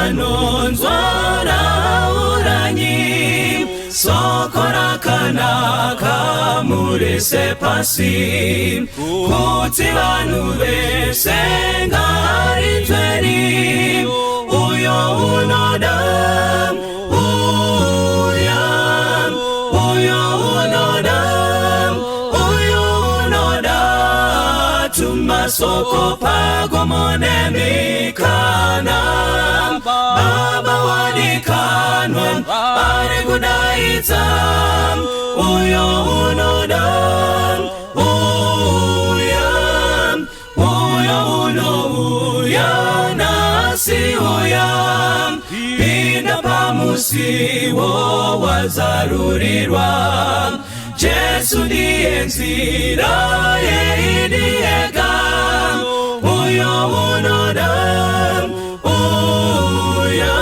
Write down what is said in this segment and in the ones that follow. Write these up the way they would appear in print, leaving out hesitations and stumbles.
anonzwara uranyi sokora kanaka murese pasi kuti vanhu vese ngari tweri uyo unoda Masoko pagomone mikana Baba wadikanwa Pare kudaita Uyo unodam Uyo uya Nasi uyam Pinda pamusiwo wazarurirwa Jesu ndiye nzira yeidiega Uyo unodam Uyo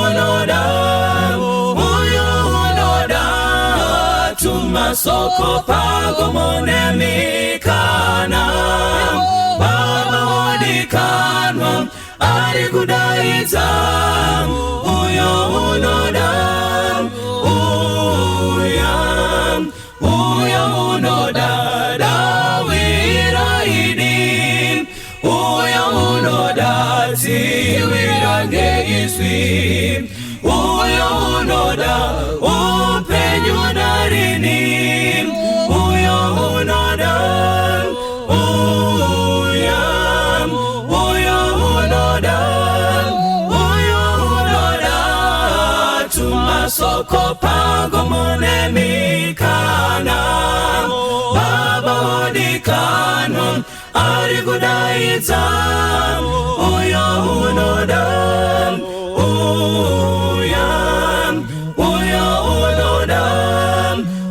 unodam Tumasoko pagomone mikana Baba wadikanwa ari kudaita Uyo unodam Uyo unoda dawiraini Uyo unoda tiwirange iswi Uyo unoda upenyunarini Uyo unoda Tumasoko pagomone mikana Baba wadikanwa ari kudaita Uyo unodam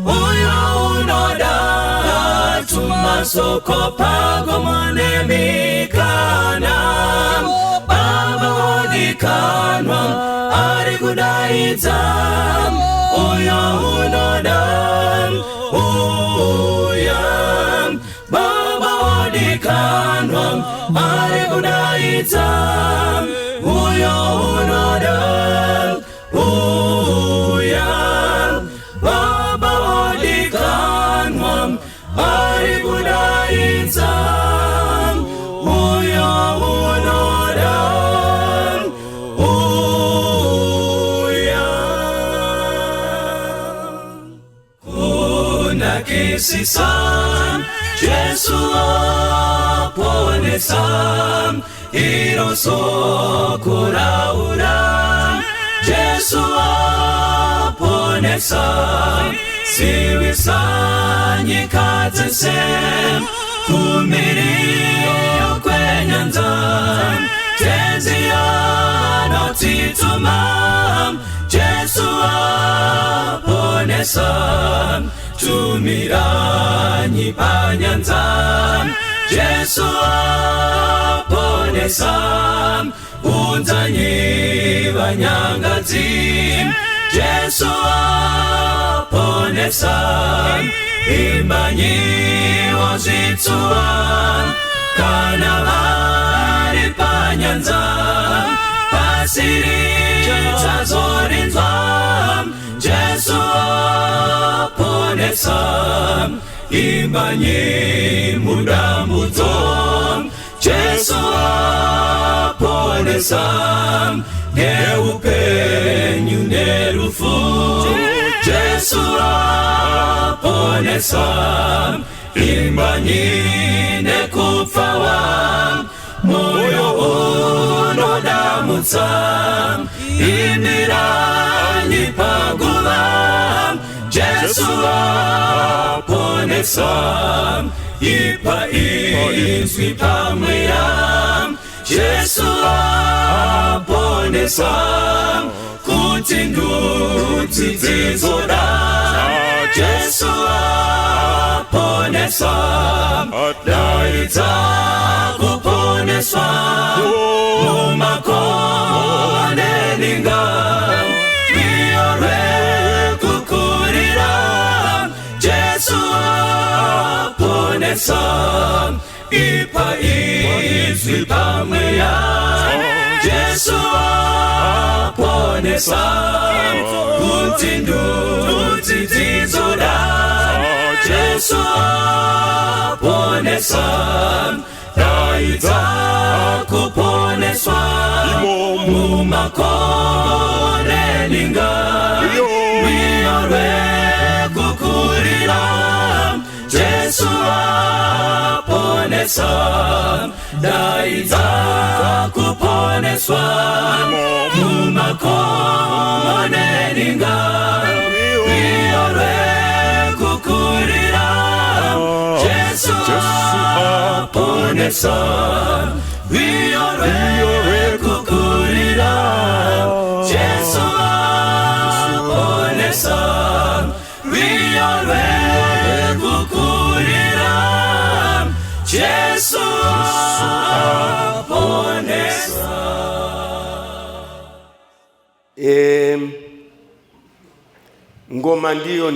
Uyo unodam Tumasoko pagomone mikana Baba wadikanwa ari kudaita Uyo unodam Baba wadikanwa ari kudaita Uyo unodam Baba wadikanwa ari kudaita Uyo unodam Kisisam Jesu aponesam Iroso kurauram Jesu aponesam Siwisanyi katesem Kumirio kwenyanzam Tenziyano titumam Jesu aponesam Tumiranyi panyanzam Jesu aponesam Unzanyi vanyangadzim Jesu aponesam Imbanyi wozitsuam Kana vari panyanzam Pasiri chazorinzam Jesu aponesam Imbanyi mudamudzom Jesu aponesam Neupenyu nerufu Jesu aponesam Imbanyi nekupfawam Moyo unodamutsam Imiranyi paguvam Jesu aponesam Ipa izwi pamweyam Jesu aponesam Kuti nduti dzizodam Jesu aponesam Daita kuponesam Mumakonde lingam Miore kukuriram Jesu aponesam Ipa izwi pamweyam Jesu aponesa kuti nduti tizoda. Jesu aponesa taita kuponeswa mumakone linga miore kukurira. Jesu aponesa taita kuponeswa mumakone linga miore kukurira. Jesu aponesa miore kukurira. Jesu aponesa miore kukurira. Jesu aponesa. Ngoma ndiyo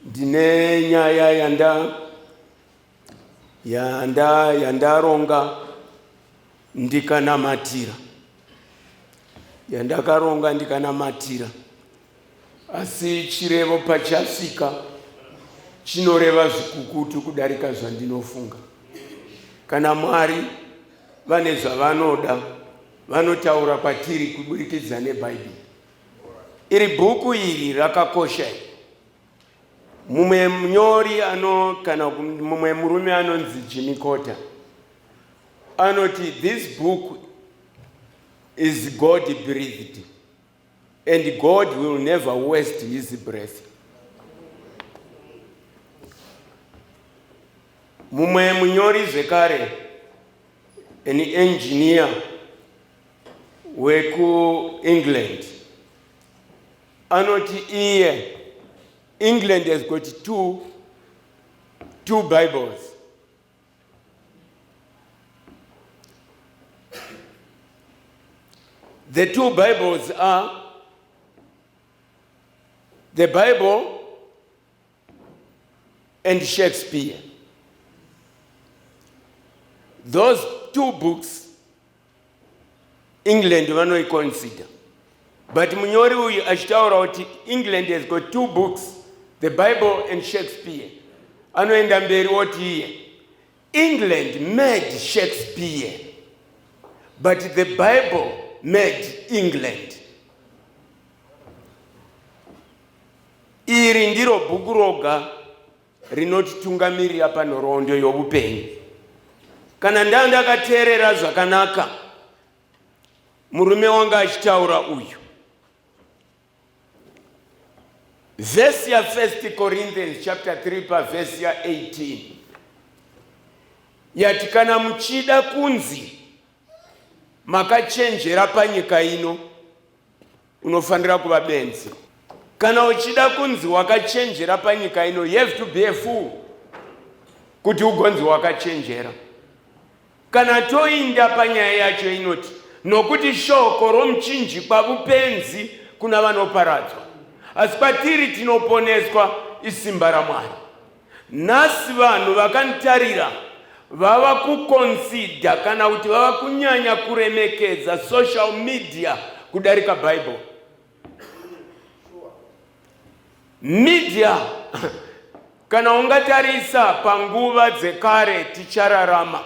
ndine nyaya yandaronga ndikanamatira, yandakaronga ndikanamatira, asi chirevo pachasika chinoreva zvikukutu kudarika zvandinofunga. Kana Mwari vane zvavanoda vanotaura kwatiri kuburikidza neBhaibheri. Iri bhuku iri rakakosha. Mumwe munyori mumwe murume anonzi Jimmy Carter anoti, this book is God breathed and God will never waste his breath. Mumwe munyori zvekare, an engineer weku England, anoti England has got two Bibles. The two Bibles are the Bible and Shakespeare. Those two books England vano consider. But munyori uyu achitaura kuti England has got two books, the Bible and Shakespeare. Anoenda mberi oti England made Shakespeare, but the Bible made England. Iri ndiro bhuku roga rinotitungamirira panhoroondo youpenyu. Kana ndakateerera zvakanaka murume wanga achitaura uyu, verse ya 1 Corinthians chapter 3 verse ya 18 yati, kana muchida kunzi makachenjera panyika ino unofanira kuva benzi. Kana uchida kunzi wakachenjera panyika ino, you have to be a fool kuti ugonzi wakachenjera. Kana toinda panyaya yacho inoti, nokuti shoko romuchinjikwa bupenzi kuna vanoparadzwa, asi patiri tinoponeswa isimba raMwari. Nhasi vanhu vakanitarira vava kuconsider kana kuti vava kunyanya kuremekedza social media kudarika Bible. Media kana ungatarisa panguva dzekare tichararama,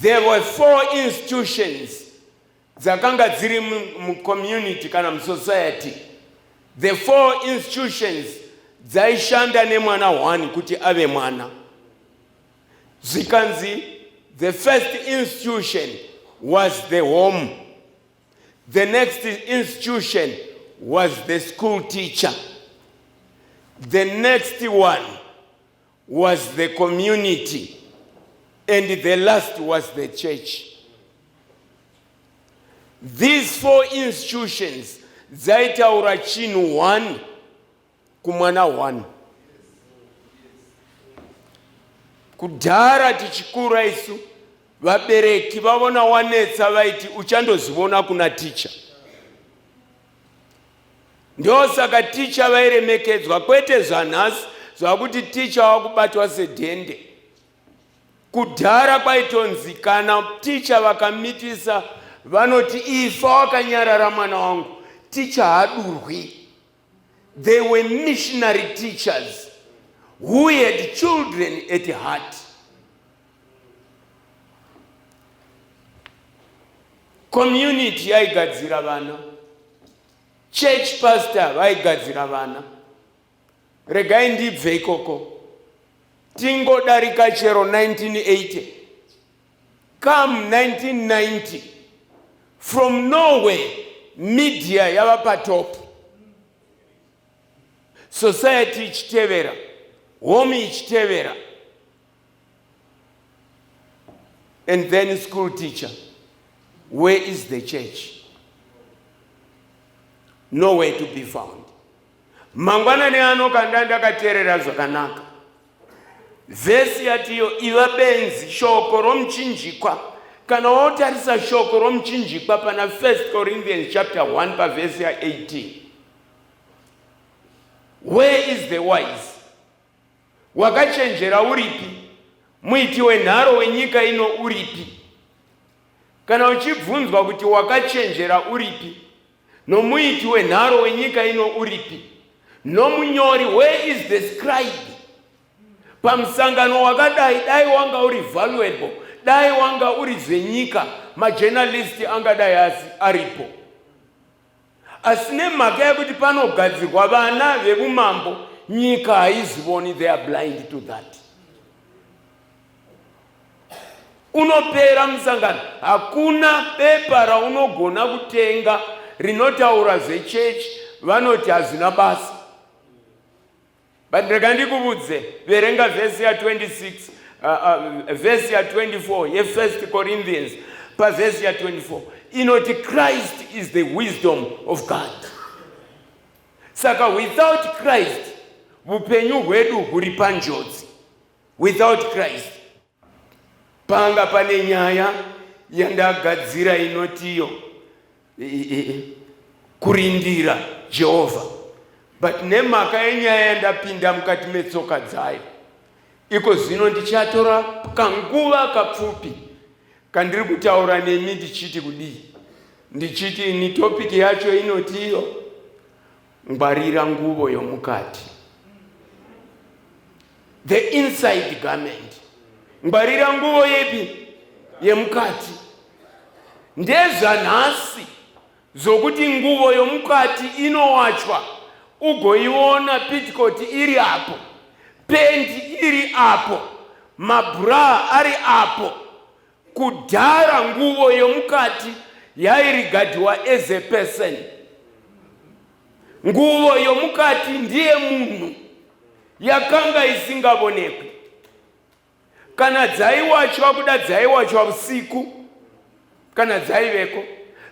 there were 4 institutions dzakanga dziri mu-community kana mu-society. The 4 institutions dzaishanda nemwana 1 kuti ave mwana. Zikanzi, the first institution was the home. The next institution was the school teacher. The next one was the community. And the last was the church. These 4 institutions zaitaura chinhu 1 kumwana 1. Kudhara tichikura isu vabereki vavona wanetsa vaiti uchandozivona kuna ticha. Ndio saka ticha vairemekedzwa, kwete zvanhasi zvakuti ticha wakubatwa sedhende. Kudhara kwaitonzi kana ticha vakamitisa vanoti ifa wakanyarara mwana wangu, ticha hadurwi. They were missionary teachers who had children at heart. Community yaigadzira vana, church pastor vaigadzira vana. Regai ndibve ikoko, tingodarika chero 1980, come 1990, from nowhere media yava patop, society ichitevera, home ichitevera, and then school teacher. Where is the church? Nowhere to be found. Mangwana ne ano kanda ndakaterera zvakanaka. Vesi yatiyo iva benzi shoko romchinjikwa. Kana wotarisa shoko romchinjikwa pana 1 Corinthians chapter 1 pa verse ya 18. Where is the wise? Wakachenjera uripi? Muiti wenharo wenyika ino uripi? Kana uchibvunzwa kuti wakachenjera uripi, nomuiti wenharo wenyika ino uripi, nomunyori, where is the scribe? Pamusangano wakadai, dai wanga uri valuable, dai wanga uri zvenyika, majournalisti angadai aripo. Asine mhaka yekuti panogadzirwa vana vevumambo, nyika haizivoni, they are blind to that. Unopera musangano, hakuna pepa raunogona kutenga rinotaura zvechechi, vanoti hazvina basa. But ndikandikubudze, verenga verse ya 26, verse ya 24 ye 1 Corinthians pa verse ya 24, inoti Christ is the wisdom of God. Saka without Christ upenyu hwedu huri panjodzi. Without Christ. Panga pane nyaya yandagadzira inotiyo kurindira Jehovah. But nemhaka yenyaya yandapinda mukati metsoka dzayo, iko zvino ndichatora kanguva kapfupi kandiri kutaura nemi ndichiti kudii. Ndichiti ni topic yacho inotiyo ngwarira nguvo yomukati. The inside garment. Ngwarira nguvo yepi? Yemukati. Ndezvanhasi zokuti nguvo yomukati inowachwa, ugoiona pitikoti iri apo, pendi iri apo, mabra ari apo. Kudhara nguvo yomukati yairigadiwa as a person. Nguvo yomukati ndiye munhu, yakanga isingabonekwi. Kana dzaiwachwa kuda dzaiwachwa usiku, kana dzaiveko,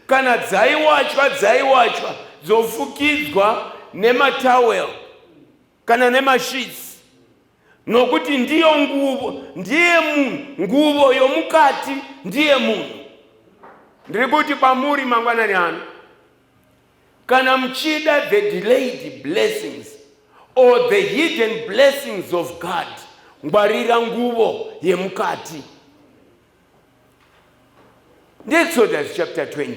kana dzaiwachwa dzofukidzwa nematawel kana nemashits, nokuti ndiyo nguvo, ndiye munhu, nguvo yomukati ndiye munhu. Ndiri kuti pamuri mangwanani ano, kana mchida the delayed blessings or the hidden blessings of God, ngwarira nguvo yemukati. Exodus chapter 20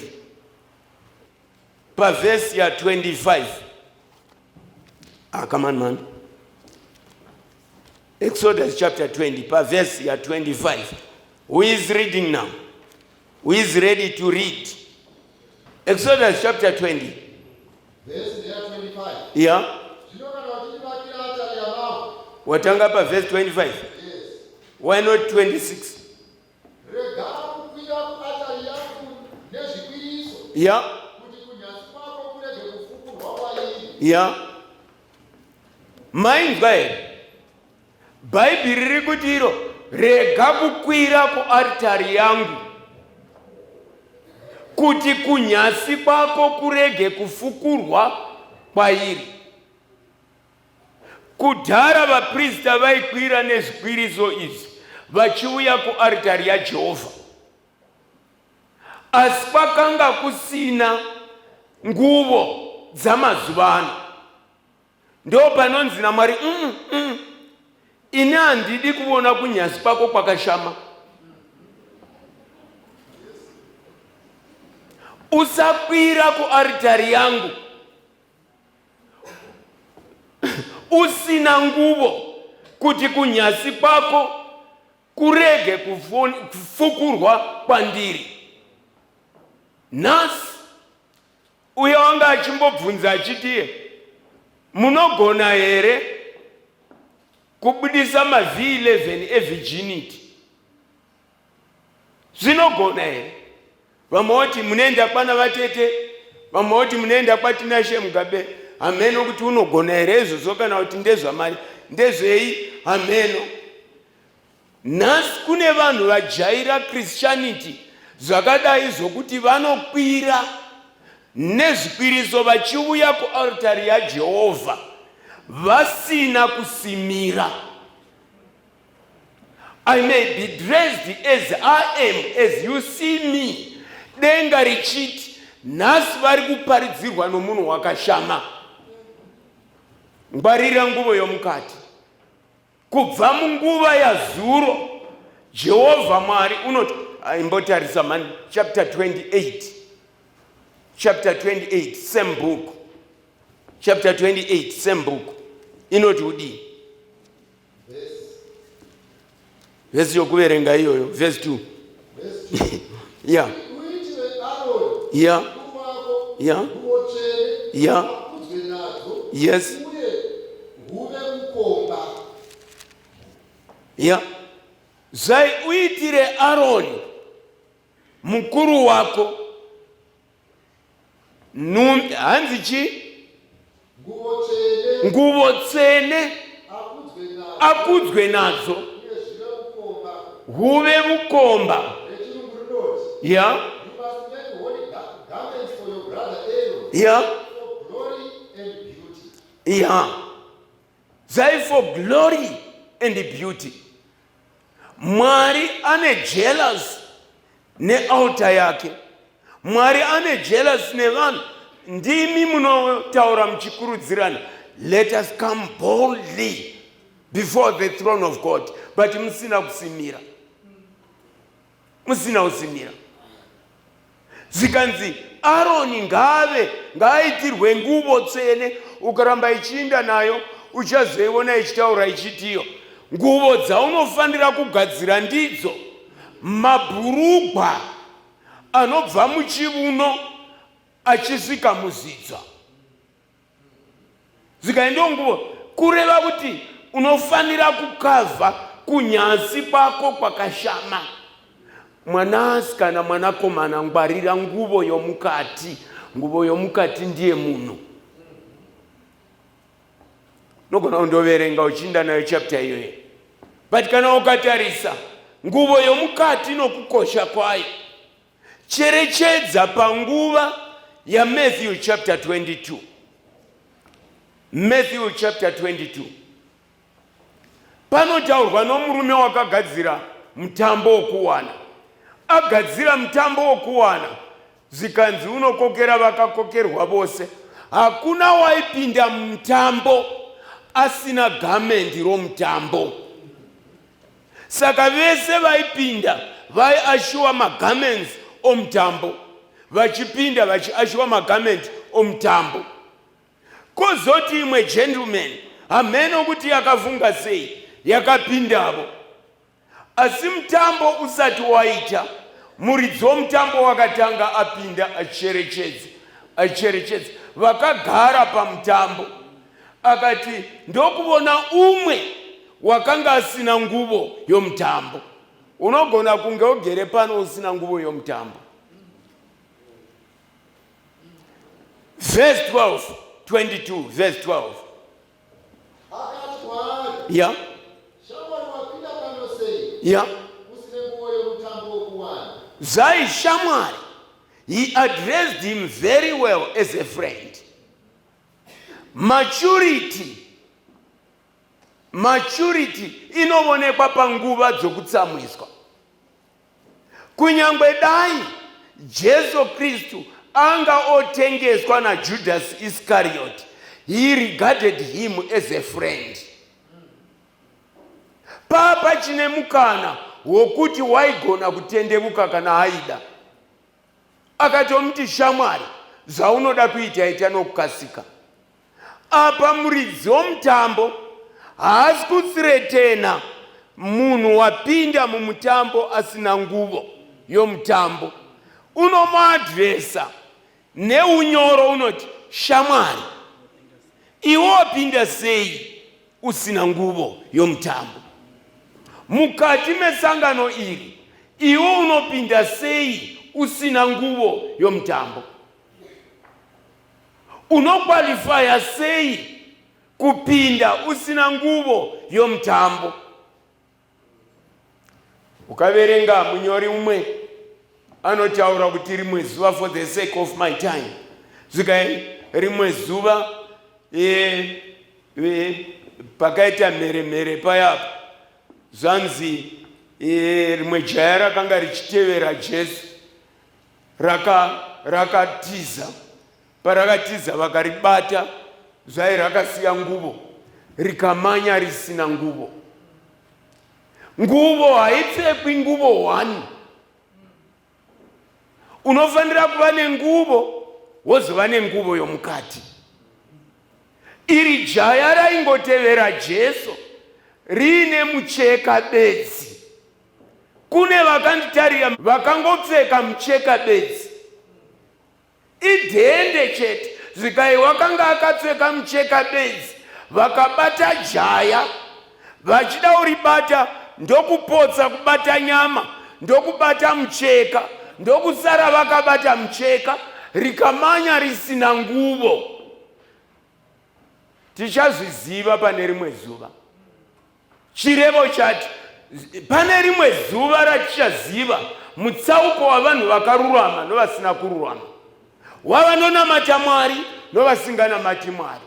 pa verse ya 25. Come on, man. Exodus chapter 20 pa verse ya 25. Who is reading now? Who is ready to read? Exodus chapter 20. Verse 25. Yeah. Watanga pa verse 25. Yes. Why not 26? Yeah. Yeah. Mind by Bible riri kuti iro rega kukwira kuaritari yangu kuti kunyasi kwako kurege kufukurwa kwairi. Kudhara vaprista vaikwira nezvikwiriso izvi vachiuya kuaritari yaJehovha, asi kwakanga kusina nguvo dzamazuva ano. Ndo panonzi naMwari ine handidi kuona kunyasi kwako kwakashama. Usakwira kuaritari yangu usina nguvo kuti kunyasi kwako kurege kufukurwa kwandiri. Nhasi uyo wanga achimbobvunza achitiye, munogona here kubudisa V11 evirginity? Zvinogona here? Vamwe voti munoenda kwana vatete, vamwe voti munoenda kwatinashe Mugabe. Ameno kuti unogona here izvozvo kana kuti ndezvamari ndezvei? Ameno. Nhasi kune vanhu vajaira Christianity zvakadai zvokuti vanokwira nezvikwiriso vachiuya kuaritari yaJehovha vasina kusimira. I may be dressed as I am, as you see me. Denga richiti, nhasi vari kuparidzirwa nomunhu wakashama. Ngwarira nguvo yomukati. Kubva munguva yazuro, Jehovha Mwari unoti, imbotarisa mani, chapter 28. Chapter 28, same book. Chapter 28, same book. Inoti udi. Verse yokuverenga iyoyo, verse 2. Yeah. Yeah. Yeah. Yeah. Yes. Yeah. Zai uitire Aroni mukuru wako hanzi chi nguvo tsene akudzwe nadzo huve vukomba. Yeah. Yeah. Yeah. Zai for glory and beauty. Mwari ane jealous ne altar yake. Mwari ane jealous ne vanhu. Ndimi munotaura mchikurudzirana, let us come boldly before the throne of God. But musina kusimira. Musina kusimira. Zikanzi Aroni ngaitirwe nguvo tsene, ukaramba ichiinda nayo uchazoiona ichitaura ichitiyo. Nguvo dzaunofanira kugadzira ndidzo mabhurugwa anobva muchiuno achisvika muzidzwa. Zikaenda nguvo kureva kuti unofanira kukavha kunyasi kwako kwakashama. Mwanasikana mwanakomana, ngwarira nguvo yomukati. Nguvo yomukati ndiye munhu. Nogona undoverenga uchinda nayo chapter iyoyo. But kana ukatarisa nguvo yomukati nokukosha kwayo, cherechedza panguva ya Matthew chapter 22. Matthew chapter 22. Panotaurwa nomurume wakagadzira mutambo wokuwana. Agadzira mutambo wokuwana, zikanzi unokokera vakakokerwa vose. Hakuna waipinda mutambo asina gamendi romutambo. Saka vese vaipinda vaiashiwa magaments omutambo, vachipinda vachiashiwa magamenti omutambo. Kozoti imwe gentleman, hameno kuti yakavunga sei, yakapindavo. Asi mutambo usati waita, muridzi womutambo wakatanga apinda acherechedza. Vakagara pamutambo. Akati ndokuvona umwe wakanga asina nguvo yomutambo. Unogona kunge ugere pano usina nguvo yomutambo. Verse 12, 22, verse 12. Yeah. Yeah. Zai Shamwari, he addressed him very well as a friend. Maturity inoonekwa panguva dzokutsamwiswa. Kunyangwe dai Jesu Kristu anga otengeswa na Judas Iscariot, he regarded him as a friend. papa chine mukana wokuti waigona kutendebuka kana haida. Akatomti shamwari, zvaunoda kuita ita nokukasika. Apa muridzi womutambo haasi kutsiretena munhu wapinda mumutambo asina nguvo yomutambo. Unomuadhiresa neunyoro, unoti shamwari, iwe wapinda sei usina nguvo yomutambo? Mukati mesangano iri, iwe unopinda sei usina nguvo yomutambo? Unokwalifaya sei kupinda usina nguvo yomutambo? Ukaverenga munyori umwe anotaura kuti rimwe zuva, for the sake of my time, zvikai rimwe zuva pakaita mheremhere payapa, zvanzi rimwe jaya rakanga richitevera Jesu rakatiza. Parakatiza vakaribata, zvai rakasiya nguvo, rikamanya risina nguvo. Nguvo haipfekwi nguvo 1. Unofanira kuva nenguvo wozova nenguvo yomukati. Iri jaya raingotevera Jesu riine mucheka bedzi. Kune vakanditarira vakangopfeka mucheka bedzi, idhende chete. Zvikai wakanga akapfeka mucheka bedzi, vakabata jaya, vachida kuribata ndokupotsa kubata nyama, ndokubata mucheka, ndokusara vakabata mucheka, rikamanya risina nguvo. Tichazviziva pane rimwe zuva. Chirevo chati pane rimwe zuva ratichaziva mutsauko wavanhu vakarurama novasina kururama, wavanonamata Mwari novasinganamati Mwari.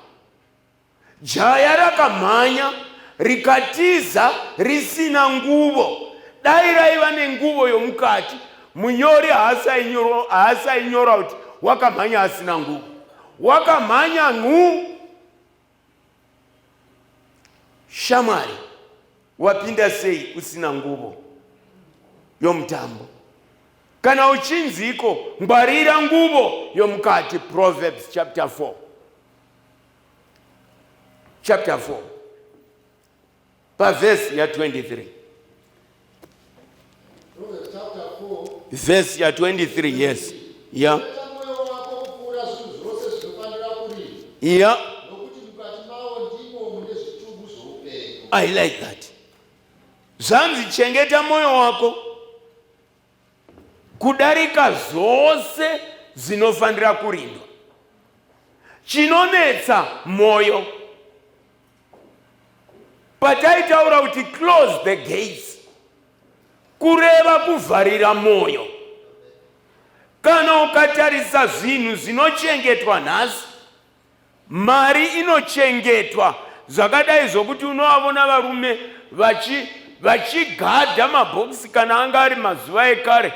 Jaya rakamhanya rikatiza risina nguvo. Dai raiva nenguvo yomukati, munyori haasainyora kuti wakamhanya asina nguvo. Wakamhanya nhu. Shamwari, wapinda sei usina nguvo yomutambo? Kana uchinziko, ngwarira nguvo yomukati. Proverbs chapter 4. Chapter 4. Pa verse ya 23. Proverbs chapter 4. Verse ya 23, yes. Yeah. Yeah. I like that. Zvanzi chengeta moyo wako kudarika zvose zvinofanira kurindwa. Chinonetsa moyo, pataitaura kuti close the gates, kureva kuvharira moyo. Kana ukatarisa zvinhu zvinochengetwa nhasi, mari inochengetwa zvakadai zvokuti unovavona varume vachigadha mabhokisi kana anga ari mazuva ekare,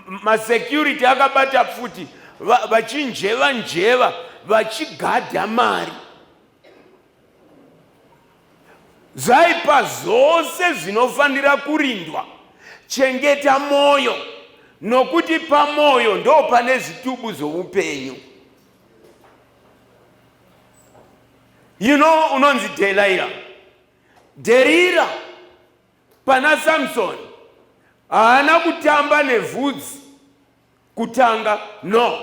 masecurity akabata futi, vachinjeva vachigadha mari. Zvaipa zvose zvinofanira kurindwa. Chengeta moyo, nokuti pamoyo ndo pane zvitubu zvoupenyu. Unonzi Delira pana Samson haana kutamba nevhudzi kutanga, no.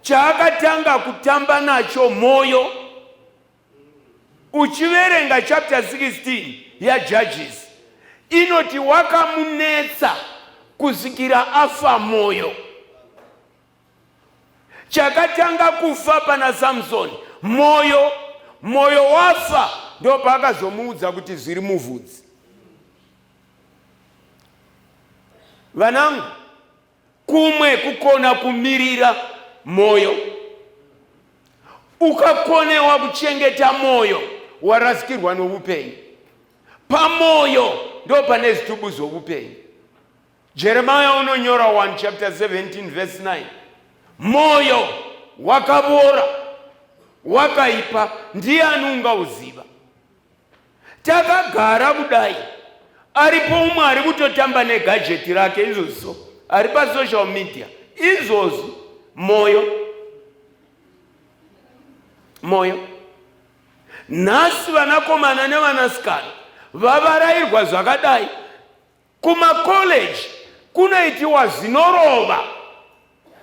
Chaakatanga kutamba nacho moyo. Uchiverenga chapter 16 ya Judges, inoti wakamunetsa kusvikira afa moyo. Chakatanga kufa pana Samson moyo. Moyo wafa, ndo paakazomuudza kuti zviri muvhudzi. Vanangu, kumwe kukona kumirira moyo. Ukakonewa kuchengeta moyo, warasikirwa noupenyu. Pamoyo ndo pane zvitubu zvoupenyu. Jeremiah unonyora 1 chapter 17 verse 9. Moyo wakavora, wakaipa, ndiani ungauziva? takagara kudai, aripo umwe ari kutotamba negajeti rake izvozvo, ari pasocial media izvozvo, moyo. Nhasi vanakomana nevanasikana vavarayirwa zvakadai. Kumakoleji kunoitiwa zvinorova,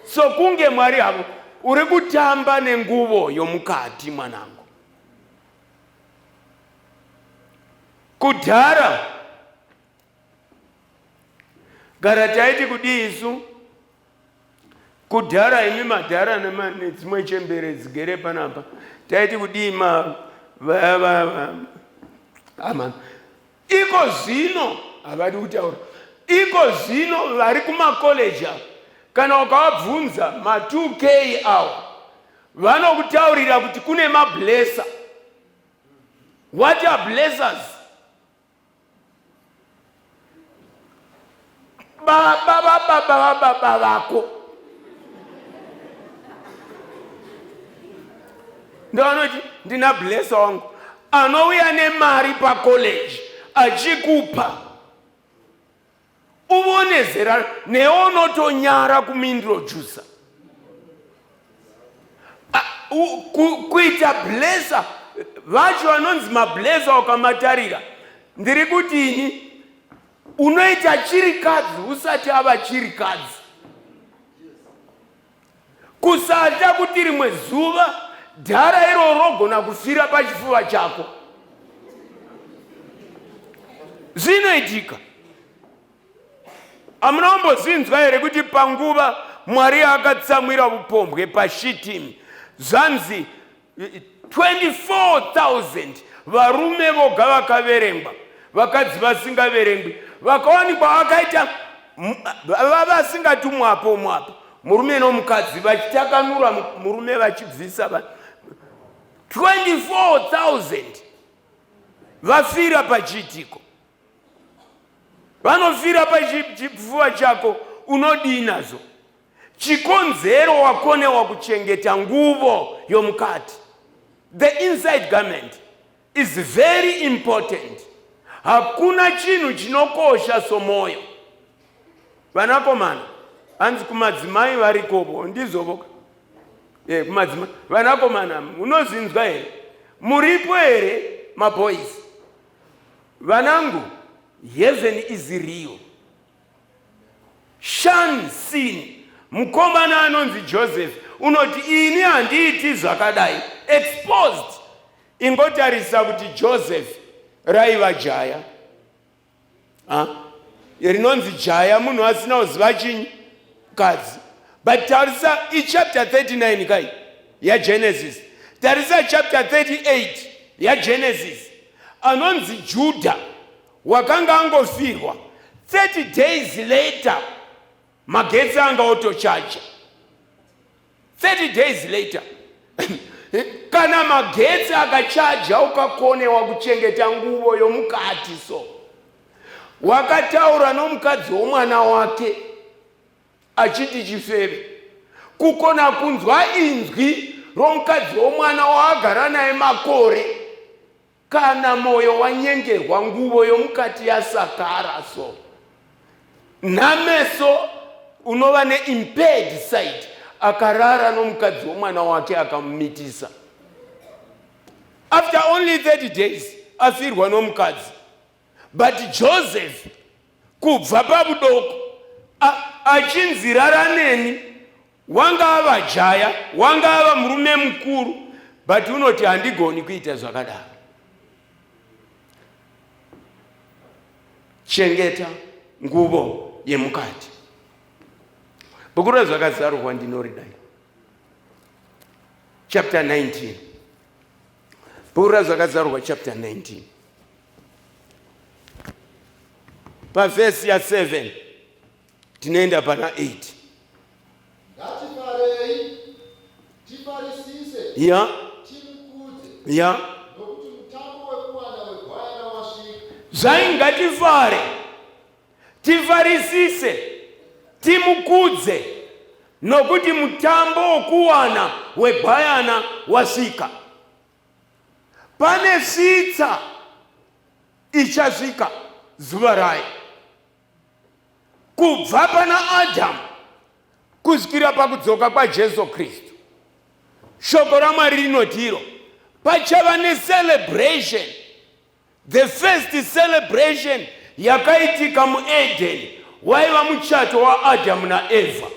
sokunge Mwari havo uri kutamba nenguvo yomukati mwanangu. Kudhara gara taiti kudii isu? Kudhara imi madhara nedzimwe chembere dzigere panapa taiti kudii iko zvino havadi kutaura. Iko zvino vari kumakoleji avo kana ukavabvunza ma2K awa vanokutaurira kuti kune mablessa. What are blessers? Baba vako ndoanoti ndina blessa wangu anouya nemari pakoleji achikupa uvone zera neonotonyara kumindrojusa kuita blessa. Vacho vanonzi mablessa ukamatarira ndiri kutini, unoita chirikadzi usati ava chirikadzi. Kusata kuti rimwe zuva dhara iro rogona kufira pachifuva chako. Zvinoitika. Hamuna kumbozvinzwa here kuti panguva Mwari akatsamwira upombwe paShitimu zvanzi 24,000 varume voga vakaverengwa, vakadzi vasingaverengwi vakawanikwa vakaita vasingatumwapo murume nomukadzi vachitakanura murume vachibvisa 24,000 vafira pachiitiko. Vanofira pachifuva chako, unodii nazvo? Chikonzero wakonewa kuchengeta nguvo yomukati. The inside garment is very important. Hakuna chinhu chinokosha somoyo. Vanakomana, hanzi kumadzimai varikovo, ndizovoka. Kumadzimai, vanakomana, unozinzwa here? Muripo here, maboys? Vanangu, heaven is real. Shun sin. Mukomana anonzi Joseph unoti ini handiiti zvakadai. Exposed. Ingotarisa kuti Joseph raiva jaya. Rinonzi jaya munhu asina kuziva chinyi kadzi. But tarisa chapter 39 kai yaGenesis. Tarisa chapter 38 yaGenesis. Anonzi Judah wakanga angofirwa 30 days later magetsi anga otochacha. 30 days later kana magetsi akachaja ukakonewa kuchengeta nguvo yomukati, so wakataura nomukadzi womwana wake achiti chifeve, kukona kunzwa inzwi romukadzi womwana waagara naye makore, kana moyo wanyengerwa nguvo yomukati yasakara, so nameso unova neimpaired sight, akarara nomukadzi womwana wake akamumitisa. After only 30 days afirwa nomukadzi. But Joseph kubva pabudoko achinzi raraneni, wanga ava jaya, wanga ava murume mukuru, but unoti handigoni kuita zvakadaro. Chengeta nguvo yemukati. Bhuku razvakazarurwa ndinoridai. Chapter 19. Bhuku razvakazarurwa chapter 19. Pavhesi ya7 tinoenda pana 8. Ngatifarei, tifarisise, ya timukudze, ya nokuti mutambo wekuwanda weGwayana wasvika. zvaingatifare, tifarisise, timukudze, nokuti mutambo wokuwana weGwayana wasvika. Pane svitsa ichasvika zuva rayo. Kubva pana Adamu kusvikira pakudzoka kwaJesu Kristu, shoko raMwari rinotiro pachava necelebration. The first celebration yakaitika muEden waiva muchato waAdamu naEvha.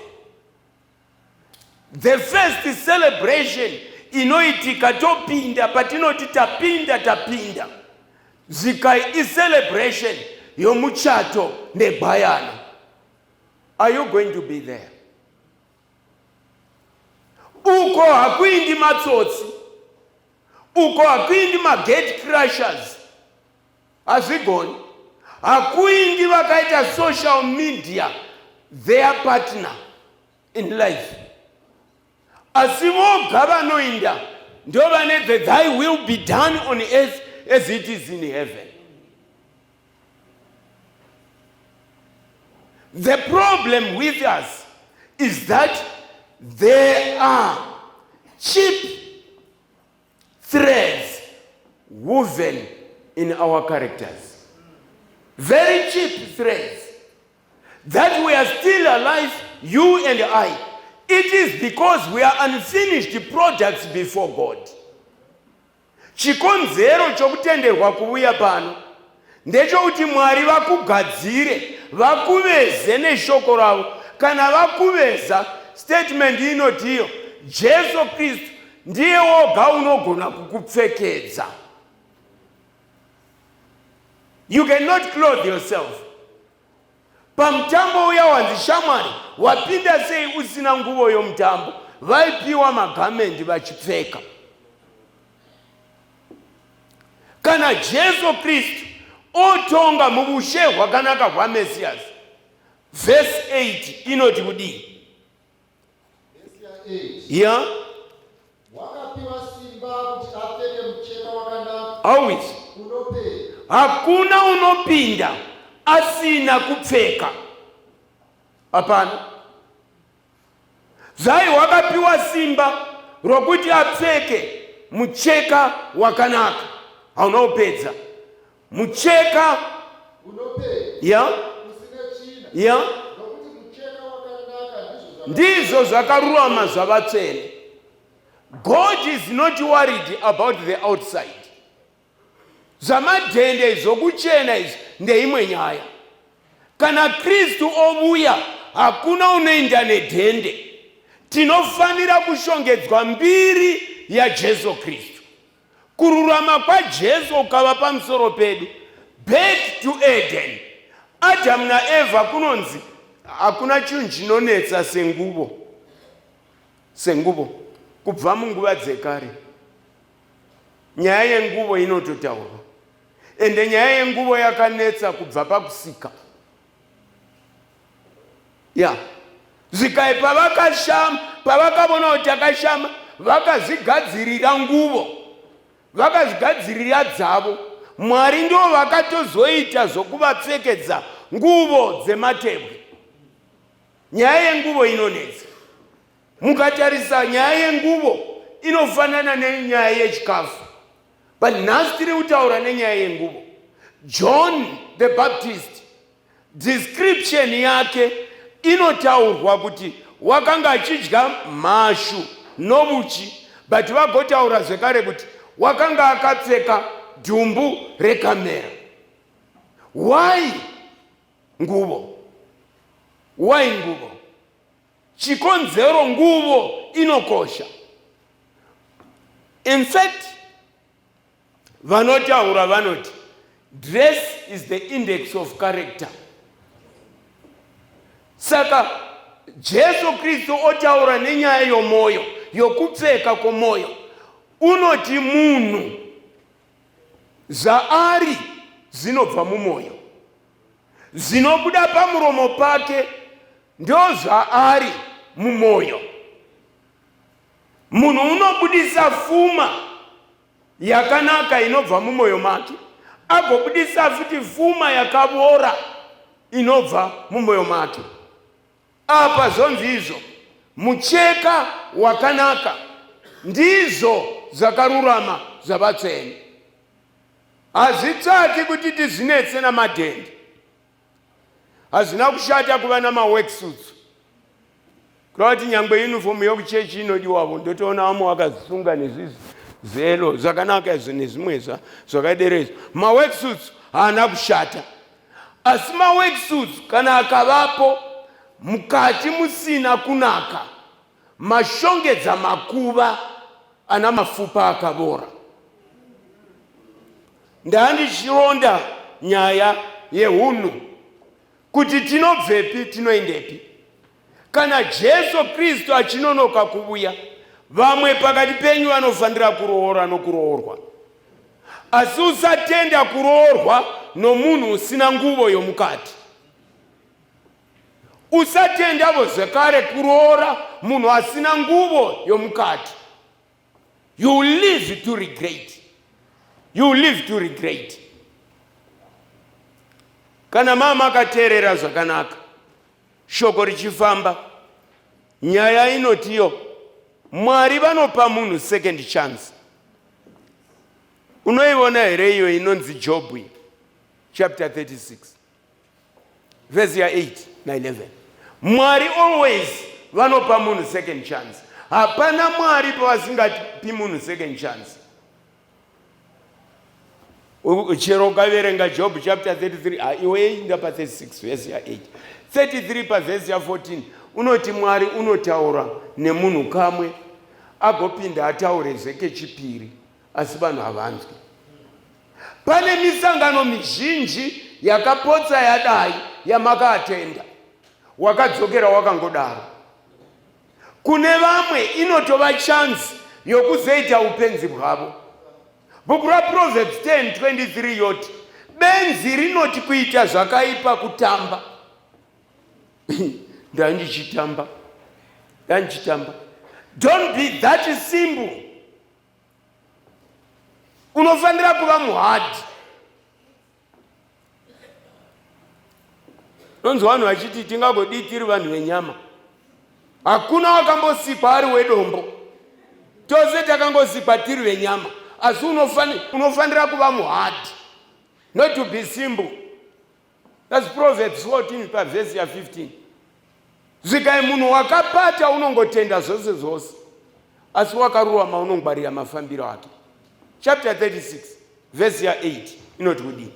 The first celebration inoitika topinda, patinoti tapinda zikai celebration yomuchato negwayana. Are you going to be there? Uko hakuindi matsotsi, uko hakuindi magate crushers, hazvigoni. Hakuindi vakaita social media their partner in life. Asi voga vanoinda ndo vanedze thy will be done on earth as it is in heaven. The problem with us is that there are cheap threads woven in our characters. Very cheap threads. That we are still alive, you and I. It is because we are unfinished products before God. Chikonzero chokutenderwa kuuya pano ndechouti Mwari vakugadzire, vakuveze neshoko ravo. Kana vakuveza, statement inotiyo Jesu Kristu ndiye woga unogona kukupfekedza. You cannot clothe yourself. Pamutambo uya wanzi shamwari wapinda sei usina nguvo yomutambo, vaipiwa magamendi vachipfeka. Kana Jesu Kristu otonga muvushe hwakanaka hwaMesias, verse 8 inoti kudii? Yeah. Wakapiwa simba kuti apfeke mucheka wakanaka. Always. Unopenya. Hakuna unopinda asina kupfeka. Hapana. Zai wakapiwa simba rokuti apfeke mucheka wakanaka. Haunopedza. Mucheka unopenya. Yeah. Usine china. Yeah. Rokuti mucheka wakanaka ndizo zvakarurama zvavatsvene. God is not worried about the outside. Zvamadhende zvokuchena izvi ndeimwe nyaya. Kana Kristu ovuya hakuna unoenda nedhende. Tinofanira kushongedzwa mbiri yaJesu Kristu. Kururama kwaJesu ukava pamusoro pedu. Back to Eden. Adamu naEvha kunonzi hakuna chinhu chinonetsa senguvo. Senguvo. Kubva munguva dzekare. Nyaya yenguvo inototaurwa. Ende nyaya yenguvo yakanetsa kubva pakusika. Yeah. Zikai pavakavona kuti akashama, vakazvigadzirira nguvo. Vakazvigadzirira dzavo. Mwari ndo vakatozoita zvokuvapfekedza nguvo dzematebwe. Nyaya yenguvo inonetsa. Mukatarisa nyaya yenguvo inofanana nenyaya yechikafu. But nhasi tiri kutaura nenyaya yenguvo. John the Baptist, description yake inotaurwa kuti wakanga achidya mhashu nobuchi, but vagotaura zvekare kuti wakanga akapfeka dhumbu rekamera. Why nguvo? Why nguvo? Chikonzero nguvo inokosha. In fact, vanotaura vanoti dress is the index of character. Saka Jesu Kristu otaura nenyaya yomoyo, yokupfeka kwomoyo. Unoti munhu zvaari zvinobva mumoyo, zvinobuda pamuromo pake ndo zvaari mumoyo. Munhu unobudisa pfuma yakanaka inobva mumoyo make, agobudisa futi pfuma yakavora inobva mumoyo make. Apa zonzi izvo mucheka wakanaka ndizvo zvakarurama zvavatsvene. hazvitsvaki kuti tizinetse namadhendi. Hazvina kushata kuva namaworksuits. Kureva kuti nyangwe uniform yokuchechi inodiwapo, ndotoona vamwe vakazisunga nezvizelo zvakanaka izvo nezvimwe zvakaderezva. Maworksuits haana kushata. Asi maworksuits kana akavapo mukati musina kunaka, mashongedza makuva ana mafupa akavora. Ndandichironda nyaya yehunhu kuti tinobvepi tinoendepi. Kana Jesu Kristu achinonoka kuuya, vamwe pakati penyu vanofanira kuroora nokuroorwa. Asi usatenda kuroorwa nomunhu usina nguvo yomukati. Usatendavo zvekare kuroora munhu asina nguvo yomukati. You will live to regret. You will live to regret. Kana mama akateerera zvakanaka, shoko richifamba, nyaya inotiyo Mwari vanopa munhu second chance. Unoiona here iyo inonzi Job chapter 36 verse 8 na 11. Mwari always vanopa munhu second chance. Hapana Mwari pavasingatipi munhu second chance. Chero ukaverenga Job chapter 33, iwe inga pa 36 verse 8. 33 pa verse 14, unoti Mwari unotaura nemunhu kamwe, agopinda ataurezve kechipiri, asi vanhu havanzwi. Pane misangano mizhinji yakapotsa yadai yamakaatenda, wakadzokera wakangodaro. Kune vamwe inotova chance yokuzoita upenzi hwavo. Bhuku raProverbs 10:23 yoti, benzi rinoti kuita zvakaipa kutamba. Ndandichitamba. Don't be that simple. Unofanira kuva muhadi. Nonzi vanhu vachiti tingagodii tiri vanhu venyama. Hakuna wakambosikwa ari wedombo. Tose takangosikwa tiri venyama. Asi unofanira kuva muhadi. Not to be simple. That's Proverbs 14 pa verse 15. Zikai munhu wakapata unongotenda zvose. Asi wakarurama unongwarira mafambiro ake. Chapter 36 verse 8 inoti kudii?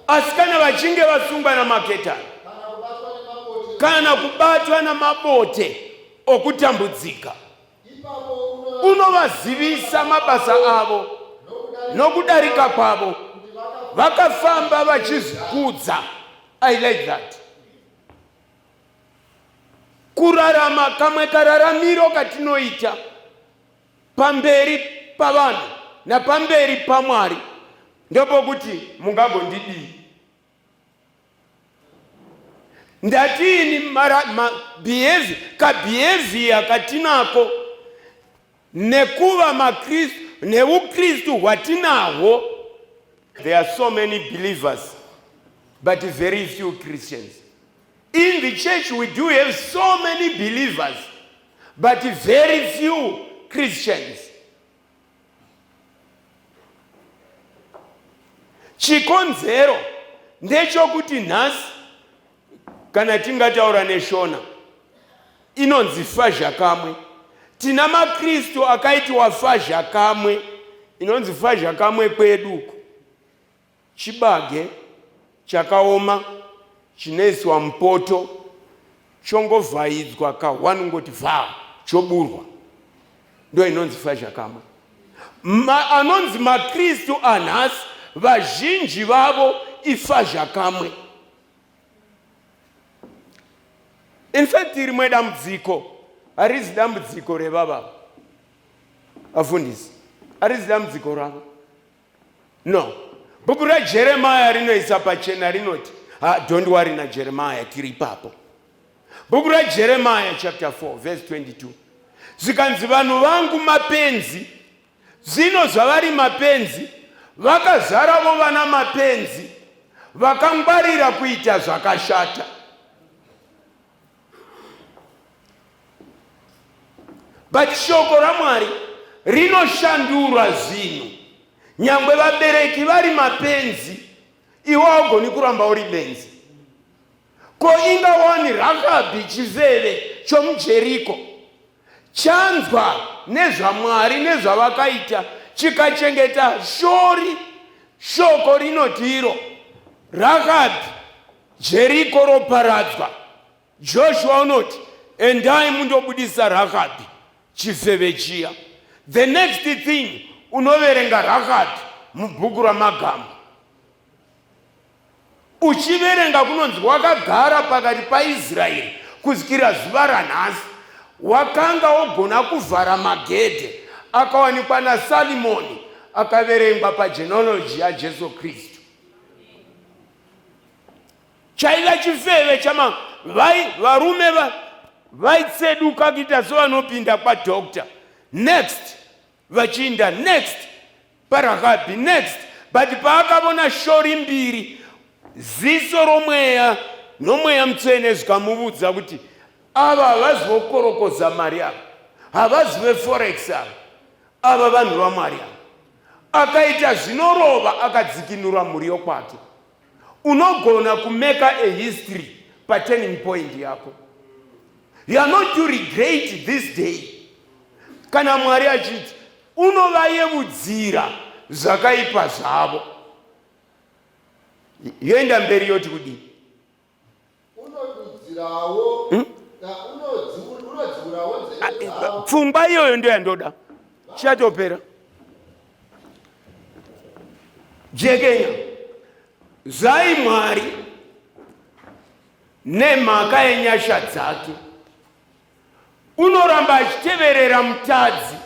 Asi kana vachinge vasungwa namaketani, kana kubatwa namabote okutambudzika, unovazivisa mabasa avo nokudarika kwavo, vakafamba vachizvikudza. I like that. Kurarama kamwe kararamiro katinoita pamberi pavanhu napamberi paMwari ndopokuti mungagondidii. Ndatini behavior katinako nekuva makristu neukristu hwatinahwo. There are so many believers but very few Christians. In the church we do have so many believers but very few Christians. Chikonzero ndechokuti nhasi kana tingataura neshona inonzi fazha kamwe. Tina makristu akaitwa fazha kamwe. Inonzi fazha kamwe kwedu chibage chakaoma chinoiswa mupoto chongovhaidzwa kawanungoti vha choburwa, ndo inonzi fazha kamwe. Anonzi makristu anhasi vazhinji vavo ifazha kamwe. In fact, rimwe dambudziko harizi dambudziko revava afundisi, harizi dambudziko ravo. No. Bhuku raJeremiah rinoisa pachena rinoti, don't worry na Jeremiah, tiri ipapo. Bhuku raJeremiah chapter 4 verse 22. Zikanzi vanhu vangu mapenzi, zvino zvavari mapenzi, vakazaravo vana mapenzi, vakangwarira kuita zvakashata. But shoko raMwari rinoshandura zvinhu. Nyangwe vabereki vari mapenzi, iwe haugoni kuramba uri benzi. Ko ingawani Rahabhi chiveve chomuJeriko chanzwa nezvaMwari nezvavakaita, chikachengeta shori, shoko rinoti iro Rahabhi, Jeriko roparadzwa. Joshua unoti endai mundobudisa Rahabhi chiveve chiya. The next thing unoverenga Rahabhi mubhuku raMagamba. Uchiverenga kunonzi wakagara pakati paIsraeri kusvikira zuva ranhasi. Wakanga ogona kuvhara magedhe, akawanikwa naSalimoni, akaverengwa pagenealogy yaJesu Kristu. Chaiva chifeve chama varume vaitseduka kuita sevanopinda kwadokta. Next vachiinda next paRahabhi next. But paakavona shori mbiri, ziso romweya nomweya mutsvene zvikamuvudza kuti ava havazi vokorokoza mari ava, havazi veforex ava vanhu vaMwari ava. Akaita zvinorova, akadzikinura muriwo kwake. Unogona kumeka a history paturning point yako. You are not to regret this day. Kana Mwari achiti unovayevudzira zvakaipa zvavo, yoenda mberi yoti kudii? Unodudzirawo unodzivurawo nzeve dzavo. Pfungwa iyoyo ndio yandoda. Chatopera. Jekenya zai Mwari nemhaka yenyasha dzake unoramba achiteverera mutadzi.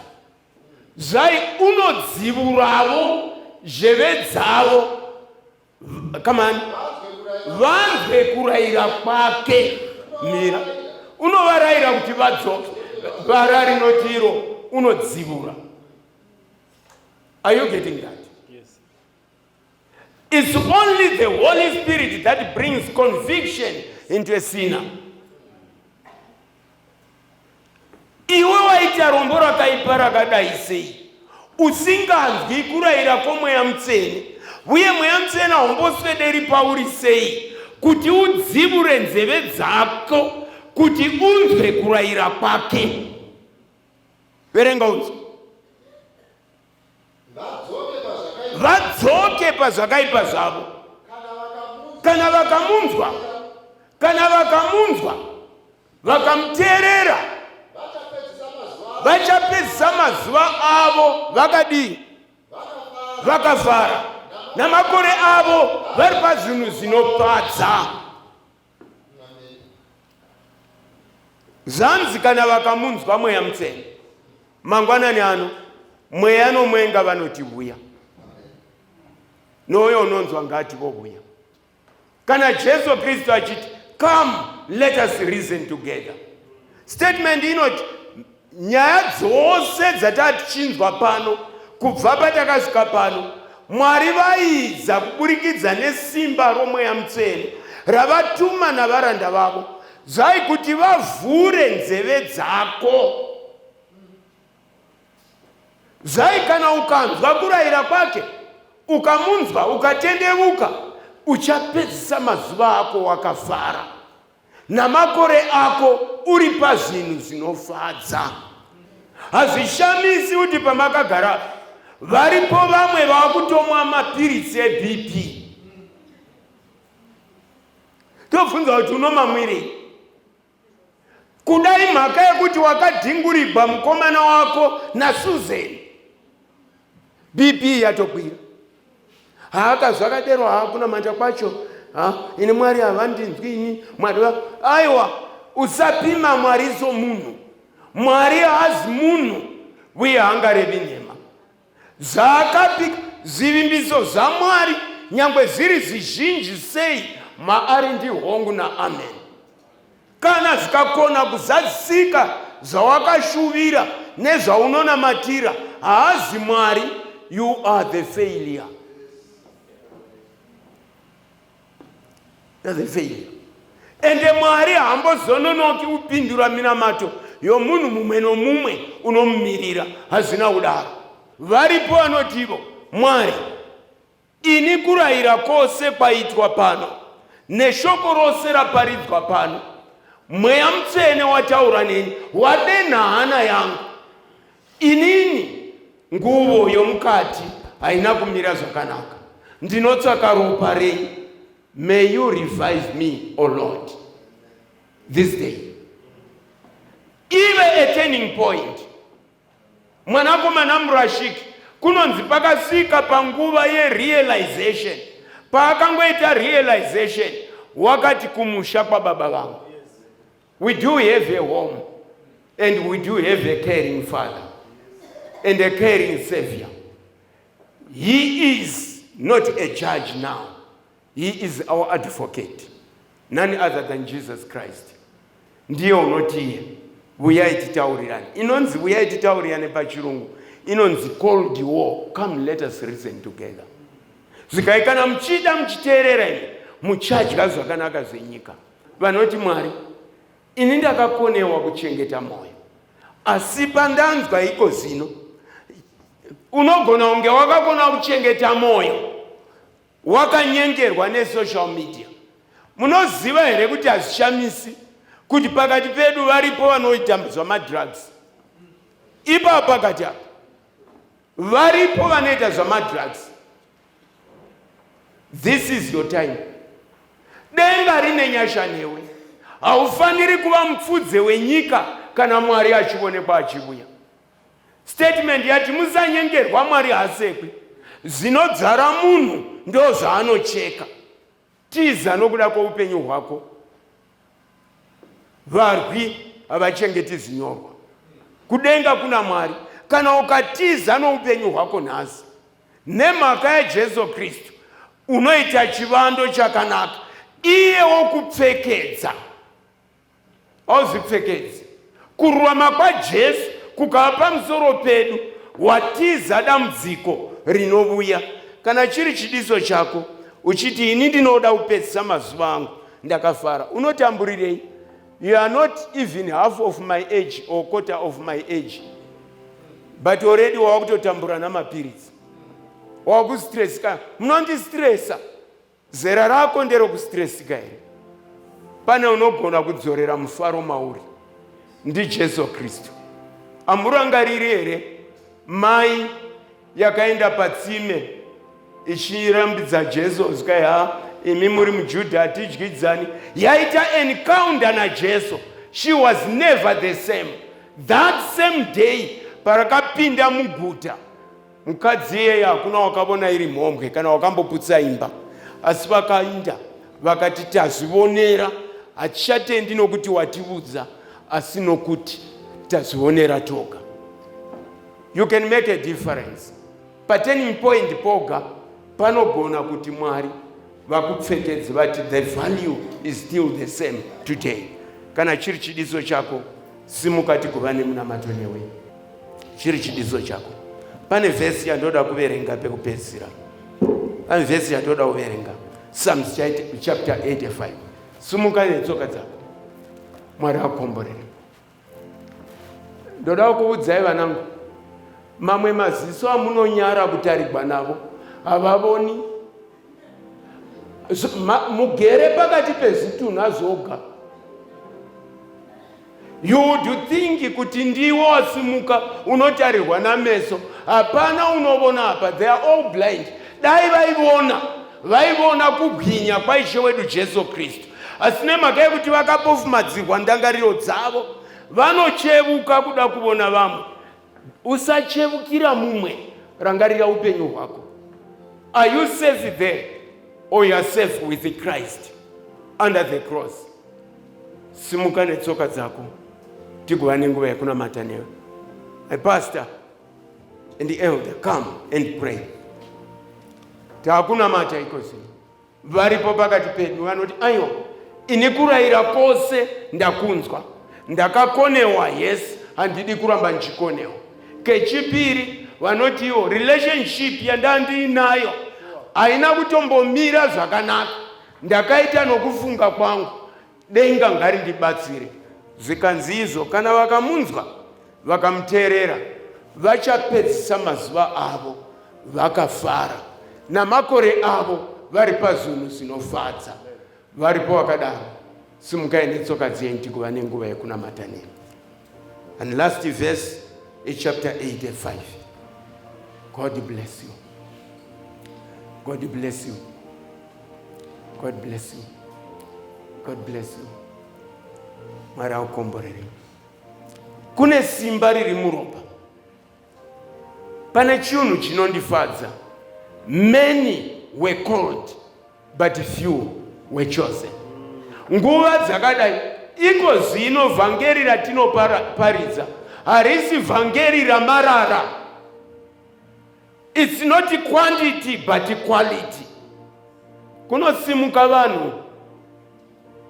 Zai unodzivurawo zheve dzavo. Kamani vanzwe kurayira kwake. Mira, unovarayira kuti vadzoke. Vara rinoti iro unodzivura. Are you getting that? Yes. It's only the Holy Spirit that brings conviction into a sinner. Iwe waita rombo rakaipa rakadai sei, usinganzwi kurayira kwomweya mutsvene, uye mweya mutsvene haumboswederi pauri sei kuti udzivure nzeve dzako kuti unzwe kurayira kwake. Verenga unzwe. Vadzoke pazvakaipa zvavo. Kana vakamunzwa vakamuteerera, vachapedzisa mazuva avo vakadii? Vakafara. Namakore avo vari pazvinhu zvinofadza. Zanzi kana vakamunzwa mweya mutsvene, mangwanani ano mweya nomwenga vanoti buya. Nouyo unonzwa ngati vobuya. Kana Jesu Kristu achiti come let us reason together, statement inoti nyaya dzose dzatichinzwa pano kubva patakasvika pano, Mwari vaidza kuburikidza nesimba romweya mutsvene ravatuma navaranda vavo, zvai kuti vavhure nzeve dzako. Zvai kana ukanzwa kurayira kwake, ukamunzwa, ukatendevuka, uchapedzisa mazuva ako wakafara, namakore ako uri pazvinhu zvinofadza. Hazvishamisi kuti pamakagara varipo vamwe vakutomwa mapiritsi eBP. Tobvunza kuti unomamwirei? Kudai mhaka yekuti wakadhingurigwa mukomana wako naSusan, BP yatokwira. Zvakadero hakuna manja kwacho. Ini Mwari havandinzwi ini. Mwari aiwa, usapima Mwari somunhu. Mwari haazi munhu uye haangarevi nhema. Zvakapika zvivimbiso zvaMwari nyangwe zviri zvizhinji sei, maari ndihongu naamen. Kana zvikakona kuzadzisika zvawakashuvira nezvaunonamatira, haazi Mwari, you are the failure. The failure. Ende Mwari hambozononoki upindura minamato yomunhu mumwe nomumwe unomumirira hazina kudaro. Varipo vanotivo Mwari, ini kurayira kwose kwaitwa pano neshoko rose raparidzwa pano, mweya mutsvene wataura neni, wade nhana yangu. Inini nguvo yomukati haina kumira zvakanaka, ndinotsvaka ropa renyu. May you revive me, O Lord, this day. Ive a turning point. Mwanakomana murashiki kunonzi pakasvika panguva yerealization. Paakangoita realization, wakati kumusha kwababa vangu. We do have a home, and we do have a caring father and a caring savior. He is not a judge now. He is our advocate, none other than Jesus Christ. Ndiye unotiye uyai titaurirane. Inonzi uyai titaurirane pachirungu, inonzi cold war. Come, let us reason together. Zvikaikana muchida muchiteerera imi muchadya zvakanaka zvenyika. Vanoti Mwari, ini ndakakonewa kuchengeta moyo, asi pandanzwa iko zino, unogona kunge wakakona kuchengeta moyo wakanyengerwa nesocial media. Munoziva here kuti hazvishamisi kuti pakati pedu varipo vanoita zvamadrugs? Ipapo pakati apa varipo vanoita zvamadrugs. This is your time. Denga rine nyasha newe. Haufaniri kuva mupfudze wenyika kana Mwari achionekwa achiuya. Statement yati musanyengerwa Mwari hasekwi. Zvinodzara munhu ndo zvaanocheka. Tiza nokuda kweupenyu hwako. Varwi havachengeti zvinyorwa. Kudenga kuna Mwari. Kana ukatiza noupenyu hwako nhasi, nemhaka yaJesu Kristu, unoita chivando chakanaka. Iye wokupfekedza. Auzvipfekedzi. Kururama kwaJesu kukava pamusoro pedu, watiza dambudziko rinovuya. Kana chiri chidiso chako uchiti ini ndinoda kupedzisa mazuva angu ndakafara, unotamburirei? You are not even half of my age or quarter of my age, but already wakutotambura namapiritsi. Wakustressika. Munondistressa. Zera rako nderokustressika here. Pane unogona kudzorera mufaro mauri, ndi Jesu Kristu. Amurangariri here mai yakaenda patsime ichirambidza Jesu, zvikaya imi muri muJudha hatidyidzani. Yaita encounter naJesu. She was never the same. That same day parakapinda muguta, mukadzi iyeyo hakuna wakavona iri mhombwe kana wakamboputsa imba, asi vakainda vakati tazvionera, hatichatendi nokuti watiudza, asi nokuti tazvionera toga. You can make a difference. Paturning point poga panogona kuti Mwari vakupfekedze vati the value is still the same today. Kana chiri chidiso chako, simukati kuva nemunamato newe. Chiri chidiso chako. Pane vhesi yandoda kuverenga pekupedzisira. Pane vhesi yandoda kuverenga. Psalms chapter 85. Sumuka netsoka dzako. Mwari akomborere. Ndoda kuudzai vanangu, mamwe maziso amunonyara kutarigwa navo havavoni. Mugere pakati pezvitunha zvoga. You would think kuti ndiwo wasimuka unotarirwa nameso. Hapana unovona hapa. They are all blind. Dai vaivona kubwinya kwaishe wedu Jesu Kristu. Asi nemhaka yekuti vakapofumadzirwa ndangariro dzavo, vanochevuka kuda kuvona vamwe. Usachevukira mumwe, rangarira upenyu hwako. Are you safe there, or you are safe with Christ under the cross? Simuka netsoka dzako tiguva nenguva yekunamata newe. My pastor and the elder, come and pray. Takunamata ikosi. Varipo pakati pedu vanoti aiwa, ini kurayira kwose ndakunzwa, ndakakonewa, yes, handidi kuramba ndichikonewa. Kechipiri vanoti iwo relationship yandandinayo haina kutombomira zvakanaka, ndakaita nokufunga kwangu, denga ngarindibatsire. Zvikanzi izvo kana vakamunzwa vakamuteerera vachapedzisa mazuva avo vakafara namakore avo vari pazvinhu zvinofadza. Varipo vakadaro, simukai netsoka dzenyu tikuva nenguva yekunamata nemi. And last verse is chapter 85. God bless you. God bless you. God bless you. God bless you. Mwari aukomborere. Kune simba riri muropa. Pane chinhu chinondifadza. Many were called, but few were chosen. Nguva dzakadai, iko zino vhangeri ratinoparidza harisi vhangeri ramarara. It's not quantity but quality. Kunosimuka vanhu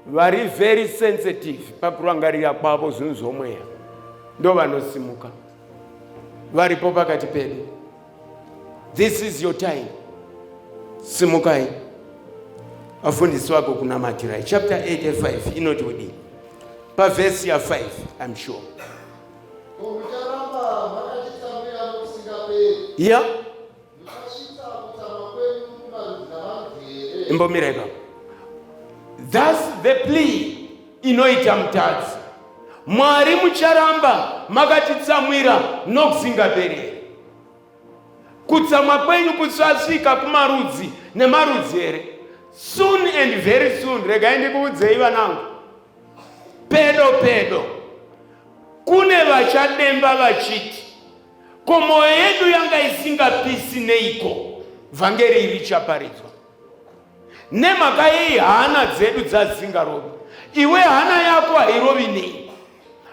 vari very sensitive pakurangarira kwavo zvinhu zvomweya, ndo vanosimuka. Varipo pakati pedu. This is your time. Simukai. Afundisi wako kunamatirai. Chapter 85 inoti kudini? Pa verse ya 5, I'm sure. Yeah. Imbomireba. That's the plea inoita mutadzi. Mwari mucharamba makatitsamwira nokusingapereri. Kutsamwa kwenyu kusasvika kumarudzi nemarudzi here. Soon and very soon, regai ndikuudzei vanangu, pedo kune vachademba vachiti, ko moyo yedu yanga isingapisi neiko, vhangeri iri richaparidzwa. Nemhaka yei hana dzedu dzadzisingarovi. Iwe hana yako hairovi nei?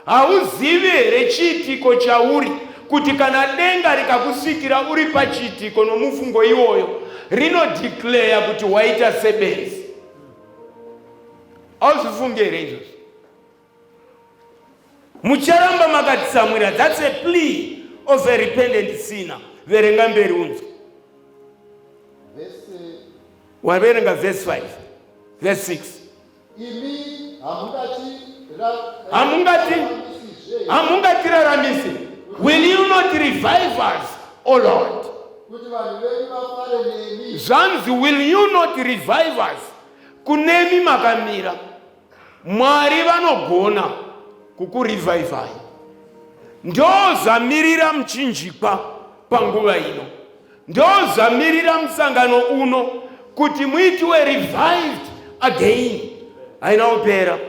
Hauzivi here chiitiko chauri kuti kana denga rikakusvikira uri pachiitiko nomufungo iwoyo rinodeclare kuti waita sebenzi? Hauzifunge here izvozvo? Mucharamba makatitsamwira. That's a plea of a repentant sinner. Verenga mberi unzwa. Waverenga verse 5, verse 6. Imi hamungati raramise. Will you not revive us, O Lord? Zvanzi, will you not revive us? Kunemi makamira. Mwari vanogona kukurevivai. Ndozamirira mchinjikwa panguva ino. Ndozamirira musangano uno kuti muitiwe revived again. Haina upera.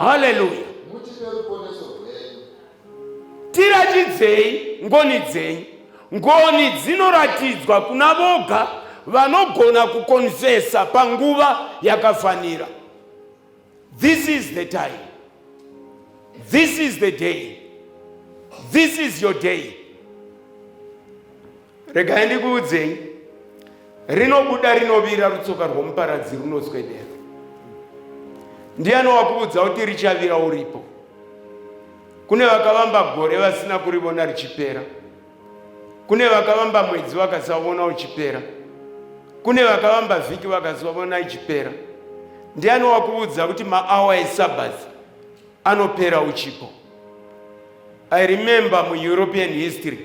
Hallelujah. Tiratidzei ngoni dzenyu. Ngoni dzinoratidzwa kuna voga vanogona kukonfesa panguva yakafanira. This is the time. This is the day. This is your day. Regai ndikuudzei, rinobuda rinovira rutsoka rwomuparadzi runoswedera. Ndiani wakuudza kuti richavira uripo? Kune vakavamba gore vasina kurivona richipera. Kune vakavamba mwedzi vakasaona uchipera. Kune vakavamba vhiki vakasaona ichipera. Ndiani wakuudza kuti maawa eSabbath anopera uchipo? I remember mu European history,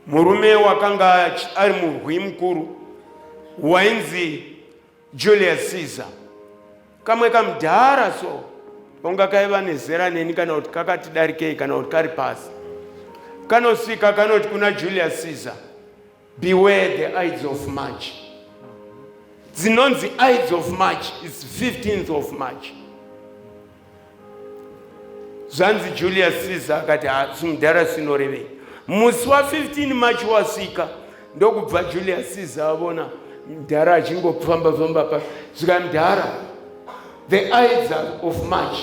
murume wakanga ari murwi mukuru wainzi Julius Caesar. Kamwe kamudhara so konga kaiva nezera neni kana kuti kakati darikei kana kuti kari pasi. Kanosvika kanoti kuna Julius Caesar, beware the Ides of March. Dzinonzi Ides of March is 15th of March. Zvanzi Julius Caesar akati mudhara sinorevei. Musi wa 15 March wasvika, ndokubva Julius Caesar avona mudhara achingofamba pa. Zvika mudhara, the Ides of March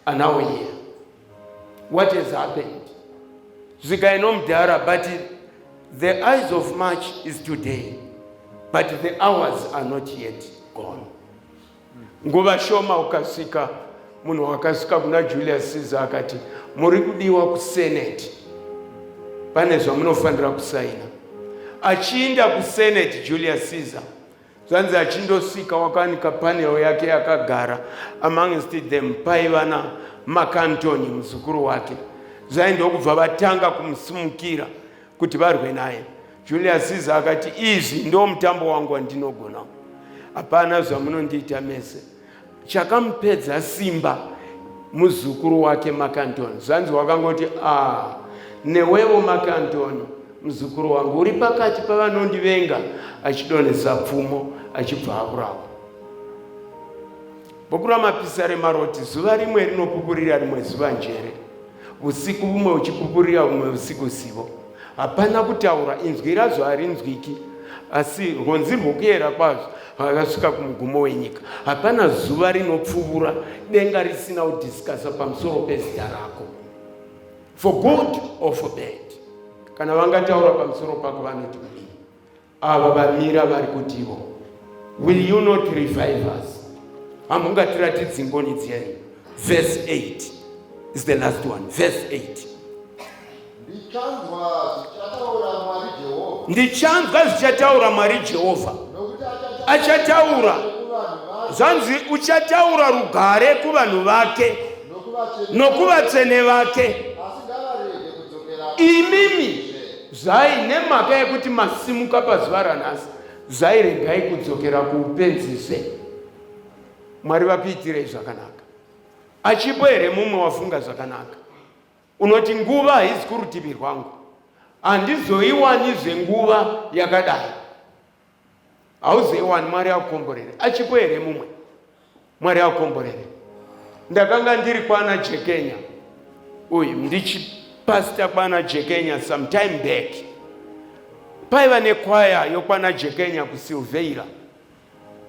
are now here. What has happened? Zvika ino mudhara, but the Ides of March is today, but the hours are not yet gone. Nguva shoma ukasvika, munhu wakasvika kuna Julius Caesar akati, muri kudiwa kuSenate. Pane zvamunofanira kusaina. Achiinda kuSenate Julius Caesar, Zvanzi achindosvika wakanika panel yake yakagara amongst them paivana Macantoni muzukuru wake. Zvaindokubva vatanga kumusimukira kuti varwe naye. Julius Caesar akati izvi ndo mutambo wangu wandinogona. Hapana zvamunondiita mese. Chakamupedza simba muzukuru wake Macantoni. Zvanzi wakangoti newewo Macantoni muzukuru wangu uri pakati pavanondivenga achidonesa pfumo achibva akurawo. Bhuku raMapisarema maroti zuva rimwe rinopupurira rimwe zuva njere, usiku bumwe uchipupurira bumwe usiku sivo. Hapana kutaura, inzwi razvo harinzwiki, asi rwonzi rwokuyera kwazvo vakasvika kumugumo wenyika. Hapana zuva rinopfuura denga risina kudhiskasa pamusoro pezita rako, for good or for bad. Kana vangataura pamusoro pako vanoti ava vamira vari kutivo, will you not revive us? Hamungatirati ngoni dziyani. Verse 8 is the last one. Verse 8. Ndichanzwa zvichataura Mwari Jehovha. Achataura. Zvanzi uchataura rugare kuvanhu vake nokuvatsvene vake. Imimi zvai nemhaka yekuti masimuka pazuva ranhasi zvairegai kudzokera kuupenzise. Mwari vapiitirei zvakanaka. Achipo here mumwe wafunga zvakanaka unoti nguva haisi kurutivi rwangu, handizoiwanizve nguva yakadai? Hauzoiwani, Mwari akukomborere. Achipo here mumwe? Mwari akukomborere. Ndakanga ndiri kwana Jekenya, uyu ndichipasita kwana Jekenya sometime back. Paiva nekwaya yokwana Jekenya kuSilveira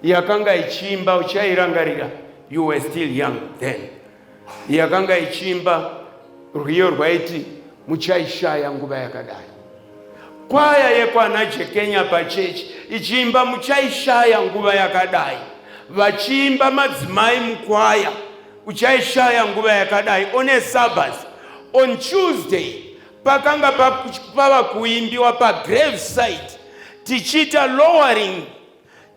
yakanga ichimba, uchairangarira, you were still young then. Yakanga ichimba rwiyo rwaiti muchaishaya nguva yakadai. Kwaya yekwana Jekenya pachechi ichimba muchaishaya nguva yakadai. Vachimba madzimai mukwaya uchaishaya nguva yakadai. On a Sabbath, on Tuesday, pakanga pava kuimbiwa pa graveside tichita lowering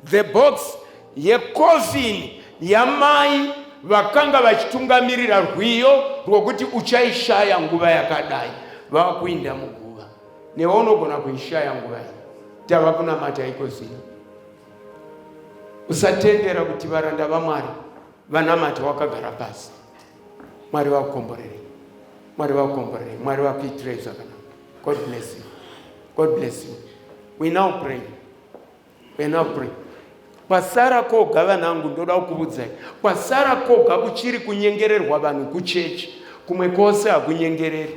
the box yecoffin yamai vakanga vachitungamirira rwiyo rwokuti uchaishaya nguva yakadai. Vakuinda muguva. Newaunogona kuishaya nguva iyi. Tava kunamata iko zvino. Usatendera kuti varanda vaMwari vanamata wakagara pasi. Mwari vakukomborere. Mwari vakukomborere. Mwari vakuitirei zvakanaka. God bless you. God bless you. We now pray. We now pray. Pasara koga vanangu ndoda kukuudzai. Pasara koga kuchiri kunyengererwa vanhu kuchechi. Kumwe kwose hakunyengereri.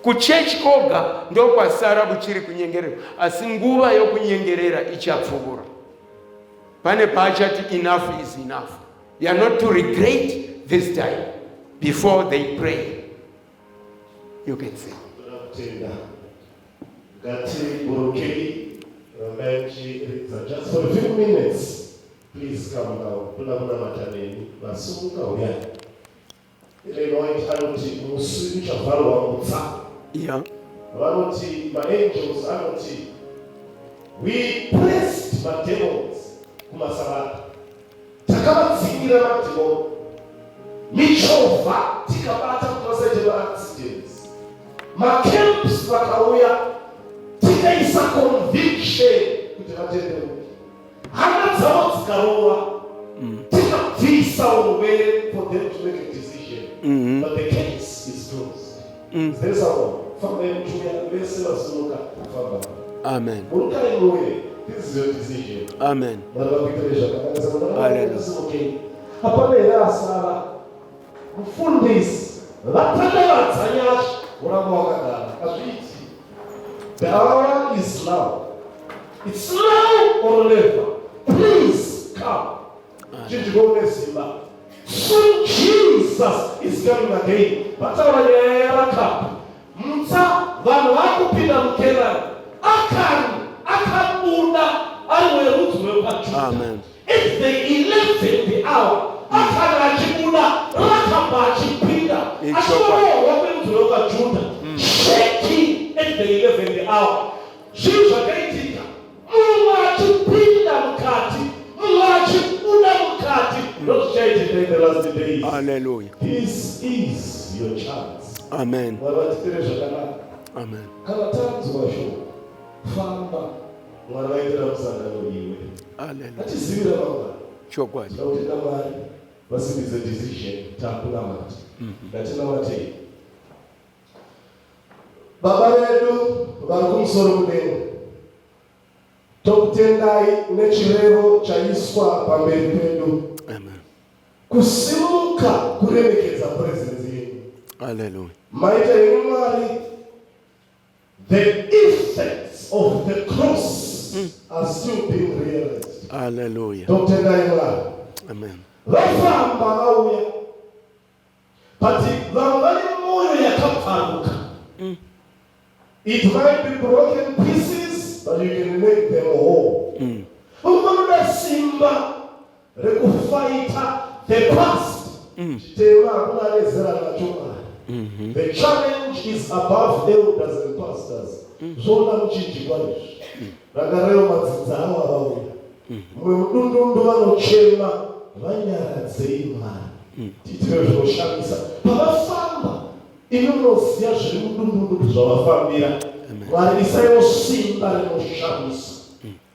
Kuchechi koga ndo pasara kuchiri kunyengererwa. Asi nguva yokunyengerera ichapfuura. Pane paachati enough is enough. You are not to regret this time before they pray. You can say. Just for a few minutes, please come down. Yeah. My angels are we placed my demons. Kumasabata. Takavatsingira mademon. Michova tikabata kumasajela accidents. Camps vakauya tikaisa conviction kuti vatendeuke. Hana dzavo dzikarowa tikabvisa urwere for them to make a decision. But the case is closed. There is someone from them to vese vasunuka kufamba. Amen. This is your decision. Amen. Hallelujah. Hapana ila sala. Mfundisi. Latanda watsanyasha. Uramwakadala. Kabiti. The hour is now. It's now or never. Please come. Soon Jesus is coming again. Batawa yera kapa. Mta vanu wakupinda mkela. Amen. It's the 11th hour. Shaking at the 11th hour. Jesus mukati, mwachi una mukati. Not change in the last days. Hallelujah. This is your chance. Amen. Amen. Kana tanzu washo famba mwana waitira musangano iwe. Hallelujah. Atizivira baba. Chokwadi. Sautina mari basimize decision takula mati. Ndatina mati. Baba wedu barakumusoro munene. Tokutendai nechirero chaiswa pamberi pedu. Amen. Kusimuka kuremekeza presence yenu. Hallelujah. Maita yenu mari, the effects of the cross are still being realized. Hallelujah. Tokutendai mari. Amen. Vafamba vauya. Pati vangani moyo yakaparuka. It might be broken pieces, but you can make them whole. Umanuda simba rekufighta the past. The challenge is above elders and pastors. Zona mchinji kwanish. Ragareo mazinza hawa vauya. Mwemudundu wanochema vanyaradze imani. Titiro shamisa. Pavafamba inonosia zviri mudundu zvavafambira. Mwari isaiwo simba rinoshamisa.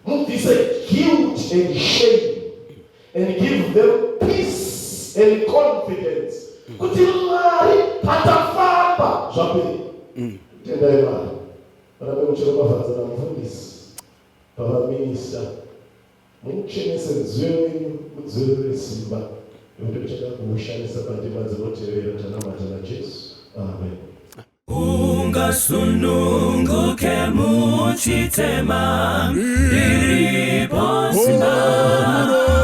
Mubvise guilt and shame and give them peace and confidence. Kuti Mwari patafamba zvaperi. Tendai Mwari. Vanabe muchirobafadzana mufundisi. Pavaminista. Muchenese nziyo wenyu, mudzivirire simba. Yote kuchaka kuushanisa pandima dzinoteerera tanamata naJesu. Amen. Ungasununguke muchitema iripo simba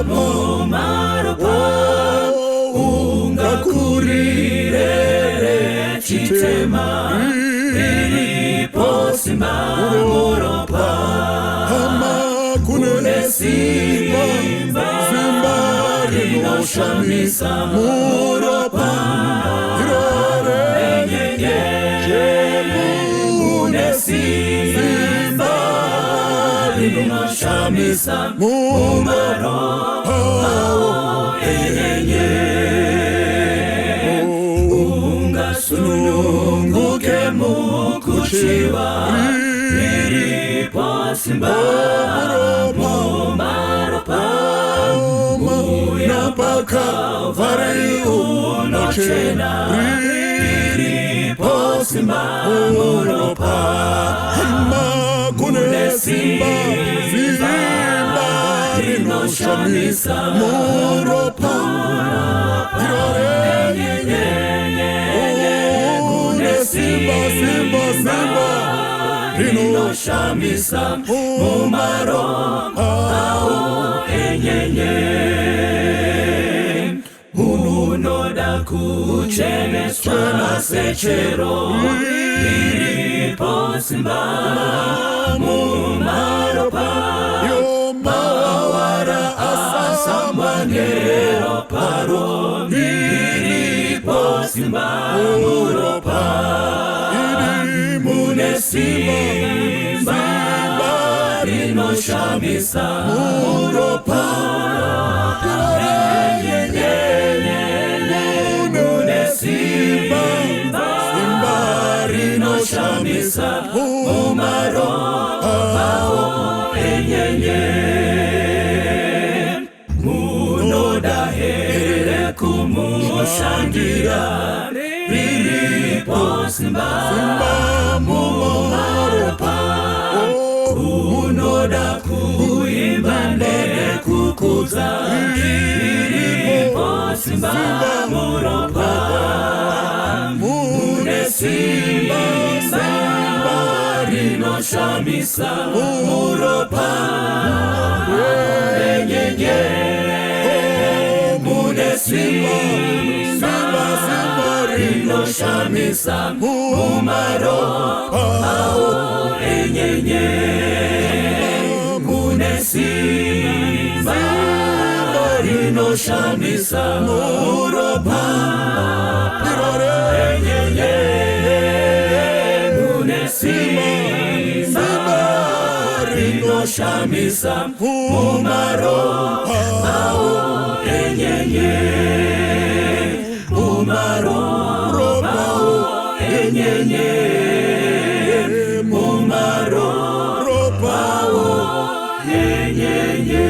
mumaropa. Ungakurirere chitema iripo simba muropa. Kune simba rinoshamisa muropa. Kune simba rinoshamisa mumaropa. Ungasununguke mukuchiwa iripo simba mumaropa. Kalvari unochena iripo simba muropa. Kune simba rinoshamisa muropa. Kune simba rinoshamisa mumaropa. Unoda kucheneswa na sechero iripo simba mumaropa. Mawara asamwanero paro iripo simba muropa. Mune simba rinoshamisa muropa. Simba rinoshamisa mumaropa. Munoda here kumushangira iripo simba mumaropa. Unoda kuimba ndere kukuza iripo simba muropa. Mune simba rinoshamisa muropa. Mune simba rinoshamisa mumaropa. Mune simba rinoshamisa muropa. Mune simba shamisa umaro pao enyenye umaro pao enyenye umaro pao enyenye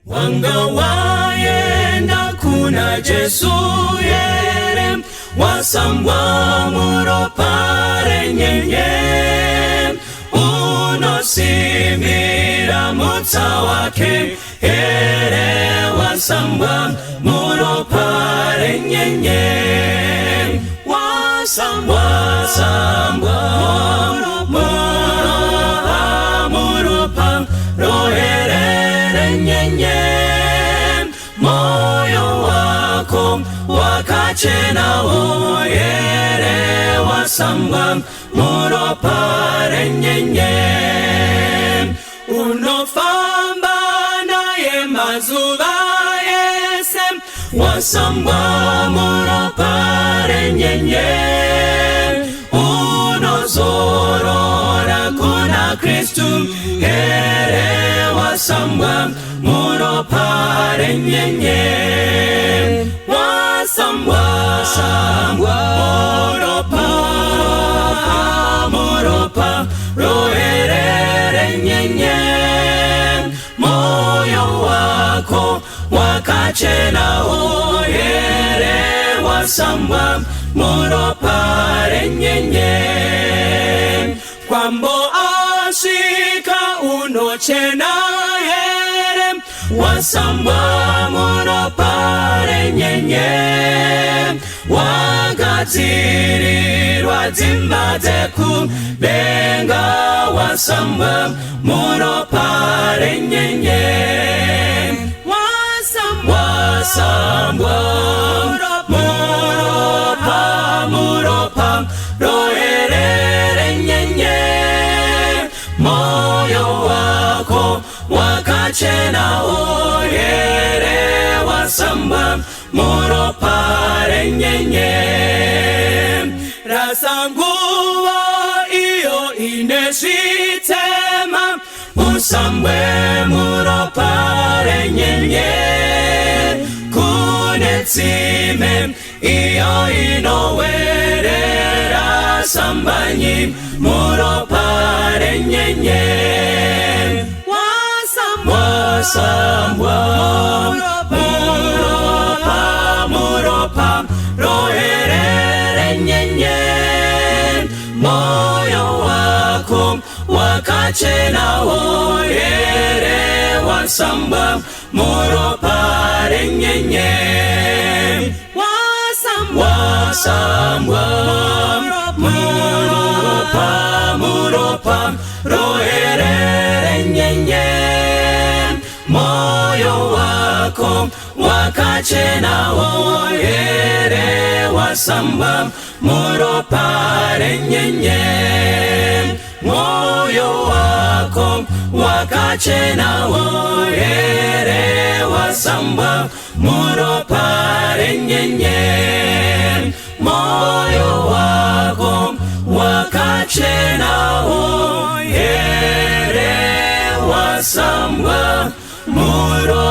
wanga waenda kuna Jesu yere wasambwa muro pare nyenye unosimira mutsa wake ere wasambwa muro pare nyenye wasambwa muro pa roere nyenye moyo wako wakachena oyere wasamba muro pare nyenye unofamba naye mazuva yese wasamba muro pare nyenye unozorora kuna Kristu ere wasamba muro pare nyenye wasambwa muro pa roerere nyenye moyo wako wakachena oyere wasambwa muro pare nyenye kwambo ashika unochena yere wasambwa muro pare nyenye wagadzirirwa dzimba dzekudenga wasambwa muro pare nyenye wasambwa muro pa roerere nyenye moyo wako wakachena oyere wasamba muro pare nyenye rasanguwa iyo inesitema usambwe muro pare nyenye kunetsime iyo inowerera sambanyi muro pare nyenye muro pa roerere nyenye moyo wako wakachena oyere wasamba muro pare nyenye wasambwa muro pa roerere nyenye moyo wako wakachena oyere wasamba muro pare nyenye moyo wako wakachena oyere wasamba muro pare nyenye moyo wako wakachena oyere wasamba muro